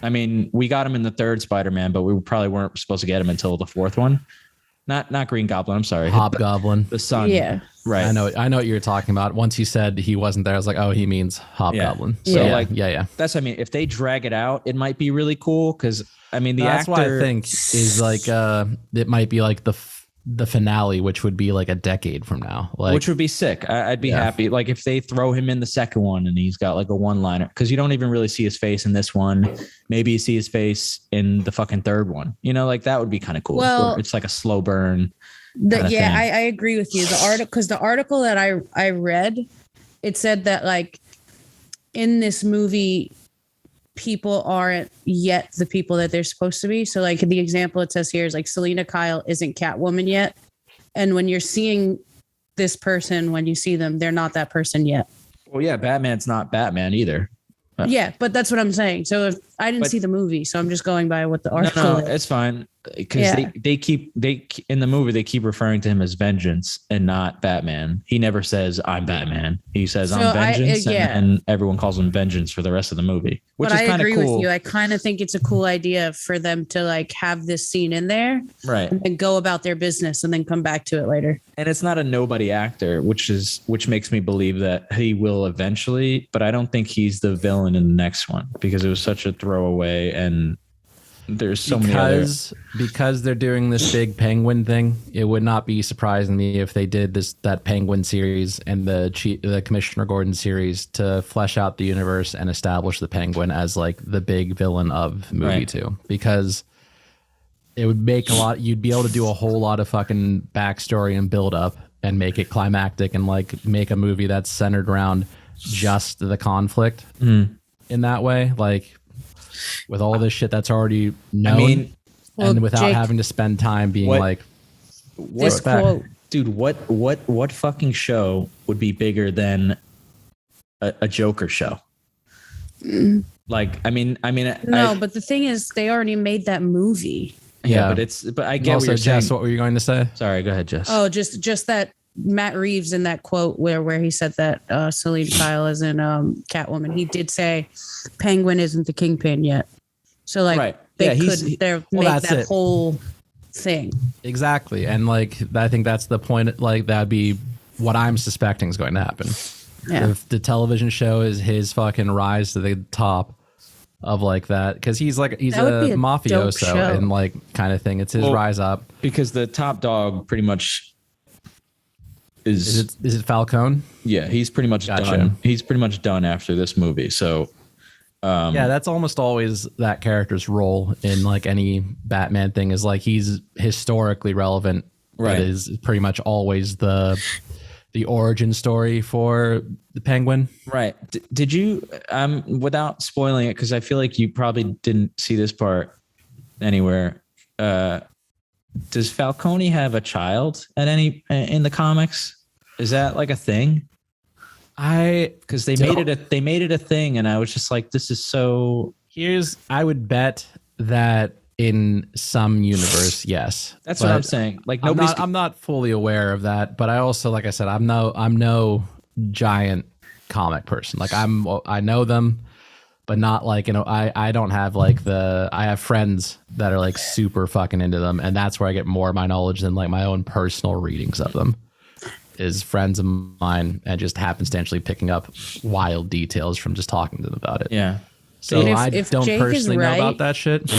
S1: I mean, we got him in the third Spider-Man, but we probably weren't supposed to get him until the fourth one. Not Green Goblin. I'm sorry,
S2: Hobgoblin.
S1: The son.
S3: Yeah,
S1: right.
S2: I know what you're talking about. Once you said he wasn't there, I was like, oh, he means Hobgoblin.
S1: Yeah. So yeah. That's what I mean. If they drag it out, it might be really cool because I mean that's
S2: what I think is like it might be like the finale, which would be like a decade from now,
S1: which would be sick. I'd be happy. Like if they throw him in the second one and he's got like a one-liner, because you don't even really see his face in this one. Maybe you see his face in the fucking third one. Like that would be kind of cool.
S3: Well,
S1: it's like a slow burn.
S3: I agree with you. The article that I read, it said that like in this movie, people aren't yet the people that they're supposed to be. So like the example it says here is like Selena Kyle isn't Catwoman yet. And when you're seeing this person, when you see them, they're not that person yet.
S1: Well, yeah, Batman's not Batman either.
S3: Yeah, but that's what I'm saying. So if I didn't see the movie, so I'm just going by what the article is.
S1: It's fine. Because they keep in the movie, they keep referring to him as Vengeance and not Batman. He never says I'm Batman. He says I'm Vengeance, and everyone calls him Vengeance for the rest of the movie, which is kind of cool. I agree with
S3: you. I kind of think it's a cool idea for them to like have this scene in there,
S1: right,
S3: and go about their business and then come back to it later.
S1: And it's not a nobody actor, which makes me believe that he will eventually. But I don't think he's the villain in the next one because it was such a throwaway and. There's so many others.
S2: Because they're doing this big Penguin thing. It would not be surprising me if they did that Penguin series and the Commissioner Gordon series to flesh out the universe and establish the Penguin as like the big villain of movie 2. Because it would make you'd be able to do a whole lot of fucking backstory and build up and make it climactic and like make a movie that's centered around just the conflict in that way. Like. With all this shit that's already known, and without Jake, having to spend time being
S3: this quote,
S1: dude, what fucking show would be bigger than a Joker show? Like, I mean,
S3: but the thing is, they already made that movie.
S1: Yeah, but I get
S2: also,
S1: what you're
S2: Jess,
S1: saying.
S2: What were you going to say?
S1: Sorry, go ahead, Jess.
S3: Oh, just that Matt Reeves in that quote where he said that Selena Kyle is in Catwoman. He did say Penguin isn't the Kingpin yet. So like they could make that whole thing.
S2: Exactly. And like I think that's the point. Like that'd be what I'm suspecting is going to happen. Yeah. If the television show is his fucking rise to the top of like that, because he's a mafioso and like kind of thing. It's his rise up. Because
S1: the top dog pretty much
S2: is it Falcone?
S1: Yeah, he's pretty much done. He's pretty much done after this movie. So
S2: yeah, that's almost always that character's role in like any Batman thing is like he's historically relevant. Right, it is pretty much always the origin story for the Penguin.
S1: Right. Did you without spoiling it, because I feel like you probably didn't see this part anywhere. does Falcone have a child at any in the comics? Is that like a thing? Because they made it a thing, and I was just like, this is so.
S2: I would bet that in some universe, yes.
S1: That's what I'm saying. Like
S2: I'm not fully aware of that, but I also, like I said, I'm no giant comic person. Like I know them, but not like, I don't have like I have friends that are like super fucking into them, and that's where I get more of my knowledge than like my own personal readings of them. Is friends of mine and just happenstantially picking up wild details from just talking to them about it.
S1: Yeah.
S2: So I don't
S3: Jake
S2: personally know
S3: right,
S2: about that shit,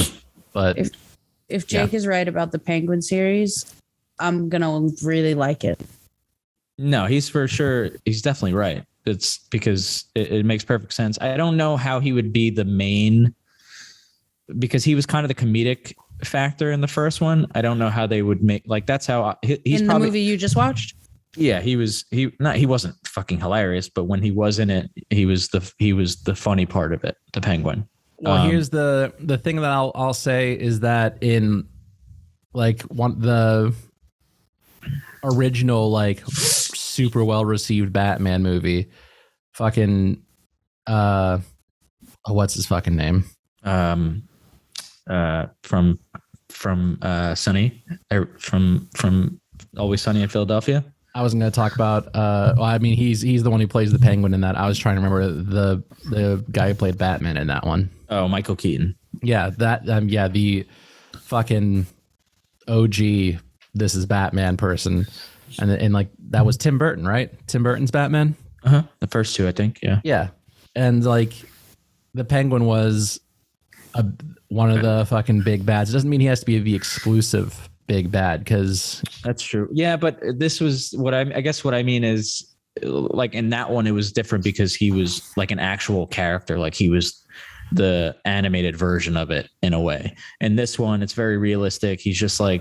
S2: but
S3: if Jake is right about the Penguin series, I'm gonna really like it.
S1: No, he's definitely right. It's because it makes perfect sense. I don't know how he would be the main, because he was kind of the comedic factor in the first one. I don't know how they would make, like, that's how he's
S3: in
S1: probably,
S3: the movie you just watched.
S1: Yeah, he wasn't fucking hilarious, but when he was in it, he was the funny part of it, the Penguin.
S2: Well, here's the thing that I'll say is that in like the original like super well received Batman movie, fucking what's his fucking name?
S1: From Sunny, from Always Sunny in Philadelphia.
S2: I wasn't going to talk about. Well, I mean, he's the one who plays the Penguin in that. I was trying to remember the guy who played Batman in that one.
S1: Oh, Michael Keaton.
S2: Yeah, that. Yeah, the fucking OG. This is Batman person, and like that was Tim Burton, right? Tim Burton's Batman.
S1: The first two, I think. Yeah.
S2: Yeah, and like the Penguin was one of the fucking big bads. It doesn't mean he has to be the exclusive big bad, because
S1: that's true. Yeah, but this was I guess what I mean is, like, in that one it was different because he was like an actual character, like he was the animated version of it in a way. And this one, it's very realistic. He's just a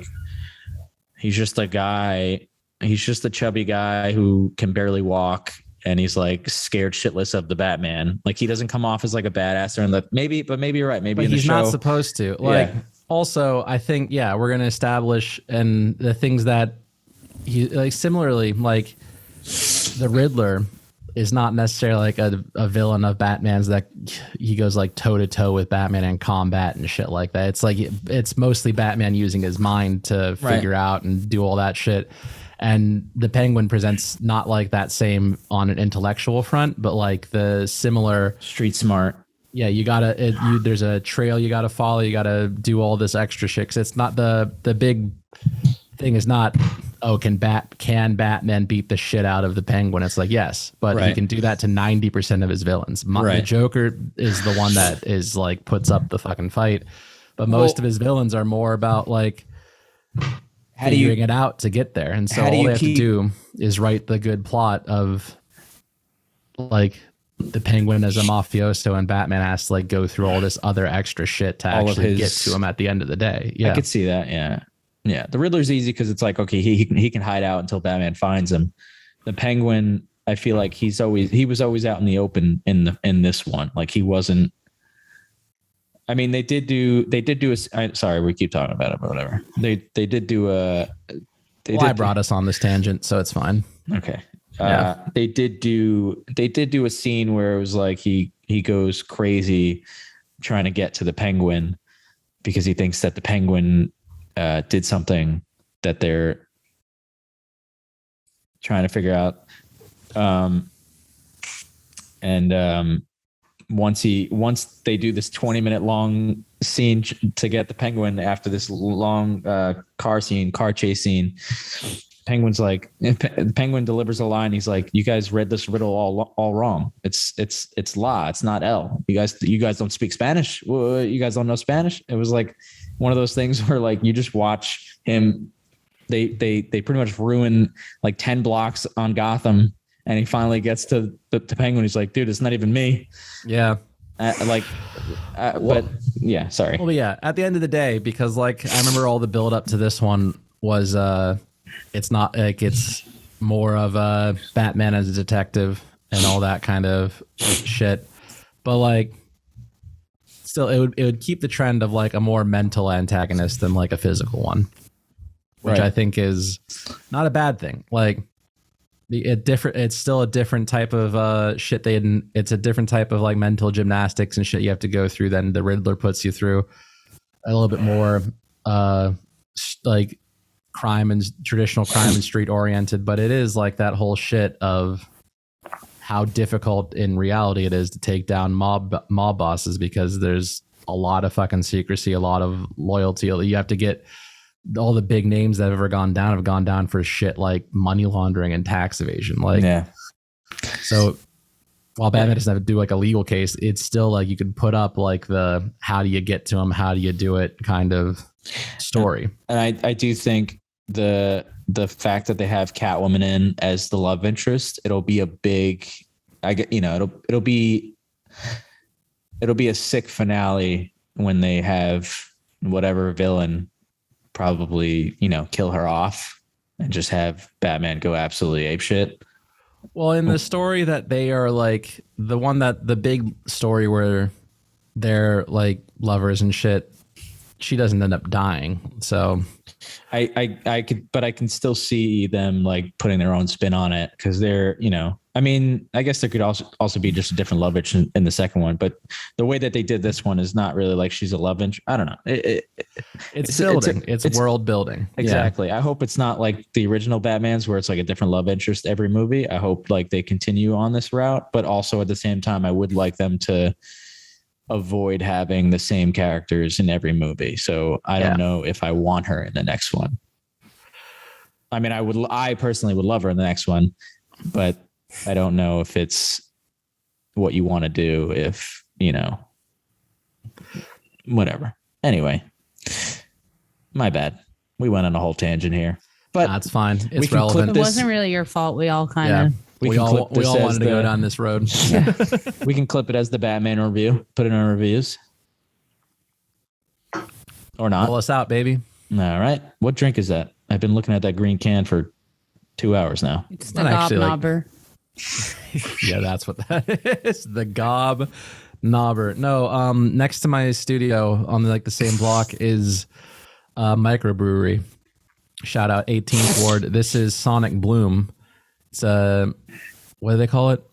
S1: guy. He's just a chubby guy who can barely walk, and he's like scared shitless of the Batman. Like, he doesn't come off as like a badass, or maybe you're right. Maybe
S2: but
S1: in the
S2: he's
S1: show,
S2: not supposed to. Like,
S1: yeah.
S2: Also, I think, we're going to establish, and the things that he, like, similarly, like the Riddler is not necessarily like a villain of Batman's that he goes like toe to toe with Batman in combat and shit like that. It's like, it's mostly Batman using his mind to figure out and do all that shit. And the Penguin presents not like that same on an intellectual front, but like the similar
S1: street smart.
S2: Yeah, there's a trail you gotta follow. You gotta do all this extra shit. 'Cause it's not the big thing is not, can Batman beat the shit out of the Penguin? It's like, yes, but he can do that to 90% of his villains. The Joker is the one that is like puts up the fucking fight, but most of his villains are more about like figuring it out to get there. And so all they have to do is write the good plot of like the Penguin as a mafioso, and Batman has to like go through all this other extra shit to actually get to him at the end of the day. Yeah,
S1: I could see that. Yeah. The Riddler's easy because it's like, okay, he can hide out until Batman finds him. The Penguin, I feel like he was always out in the open in this one. Like, he wasn't. I mean, they did do sorry, we keep talking about it, but whatever. They did do
S2: I brought us on this tangent, so it's fine.
S1: Okay. They did do a scene where it was like he goes crazy trying to get to the Penguin because he thinks that the Penguin did something that they're trying to figure out. Once they do this 20-minute long scene to get the Penguin after this long car chase scene, the Penguin delivers a line. He's like, "You guys read this riddle all wrong. It's la. It's not L. You guys don't speak Spanish. You guys don't know Spanish." It was like one of those things where like you just watch him. They pretty much ruin like 10 blocks on Gotham, and he finally gets to the Penguin. He's like, "Dude, it's not even me."
S2: Yeah.
S1: But yeah, sorry.
S2: Well, yeah. At the end of the day, because like I remember all the build up to this one was it's not like it's more of a Batman as a detective and all that kind of shit, but like still it would keep the trend of like a more mental antagonist than like a physical one. which
S1: Right.
S2: I think is not a bad thing. Like it's still a different type of shit. It's a different type of like mental gymnastics and shit you have to go through than the Riddler puts you through. A little bit more like traditional crime and street oriented, but it is like that whole shit of how difficult in reality it is to take down mob bosses, because there's a lot of fucking secrecy, a lot of loyalty. You have to get all the big names that have ever gone down for shit like money laundering and tax evasion. Like,
S1: Yeah.
S2: so while Batman doesn't have to do like a legal case, it's still like you can put up like the how do you get to him, how do you do it kind of story.
S1: And I do think the fact that they have Catwoman in as the love interest, it'll be a big, it'll be a sick finale when they have whatever villain probably, kill her off and just have Batman go absolutely apeshit.
S2: Well, in the story that they are like the big story where they're like lovers and shit, she doesn't end up dying. So
S1: I can still see them like putting their own spin on it, because they're, I guess there could also be just a different love interest in the second one, but the way that they did this one is not really like she's a love interest. I don't know.
S2: It's building. It's world building.
S1: Exactly. Yeah. I hope it's not like the original Batman's where it's like a different love interest every movie. I hope like they continue on this route, but also at the same time, I would like them to avoid having the same characters in every movie. So I don't know if I want her in the next one. I mean, I personally would love her in the next one, but I don't know if it's what you want to do if, whatever. Anyway, my bad. We went on a whole tangent here, but
S2: that's fine. It's
S1: can clip
S2: relevant.
S3: It wasn't really your fault. We all kind of.
S2: We all wanted to go down this road.
S1: We can clip it as the Batman review, put it on reviews. Or not.
S2: Pull us out, baby.
S1: All right. What drink is that? I've been looking at that green can for 2 hours now.
S3: It's the
S2: Not actually, like-
S3: Gobnobber.
S2: Yeah, that's what that is. The Gob Knobber. No, next to my studio on the same block is a microbrewery. Shout out 18th Ward. This is Sonic Bloom. It's what do they call it?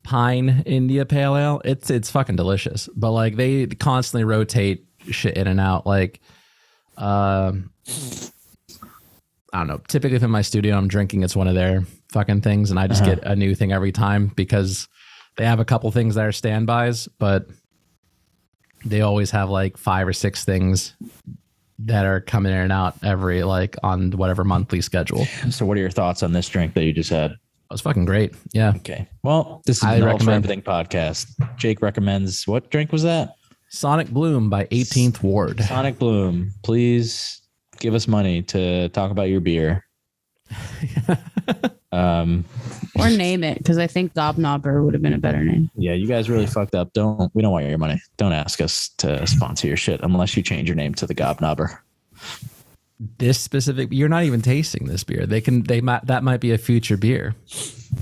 S2: Pine India Pale Ale. It's fucking delicious. But like they constantly rotate shit in and out. Like I don't know. Typically if in my studio I'm drinking, it's one of their fucking things, and I just get a new thing every time because they have a couple things that are standbys, but they always have like 5 or 6 things that are coming in and out every on whatever monthly schedule.
S1: So what are your thoughts on this drink that you just had?
S2: It was fucking great. Yeah.
S1: Okay. Well, this is
S2: I
S1: the All for
S2: recommend-
S1: Everything podcast. Jake recommends, what drink was that?
S2: Sonic Bloom by 18th Ward.
S1: Sonic Bloom. Please give us money to talk about your beer.
S3: Or name it, because I think Gobnobber would have been a better name.
S1: Yeah, you guys really fucked up. We don't want your money. Don't ask us to sponsor your shit unless you change your name to the Gobnobber.
S2: This specific, you're not even tasting this beer. That might be a future beer.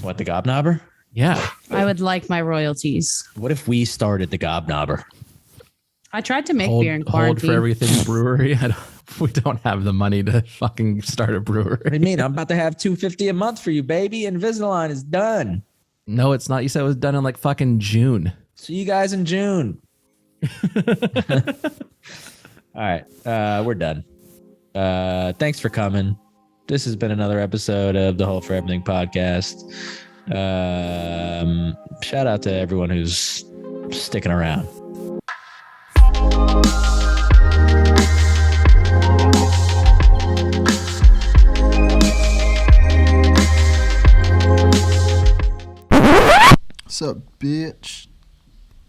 S1: What, the Gobnobber?
S2: Yeah.
S3: I would like my royalties.
S1: What if we started the Gobnobber?
S3: I tried to make
S2: Hold
S3: beer in quarantine.
S2: for everything brewery. We don't have the money to fucking start a
S1: What do
S2: brewery.
S1: you mean? I'm about to have $250 a month for you, baby. Invisalign is done.
S2: No, it's not. You said it was done in fucking June.
S1: See you guys in June. All right. We're done. Thanks for coming. This has been another episode of the Whole for Everything podcast. Shout out to everyone who's sticking around.
S5: What's up, bitch?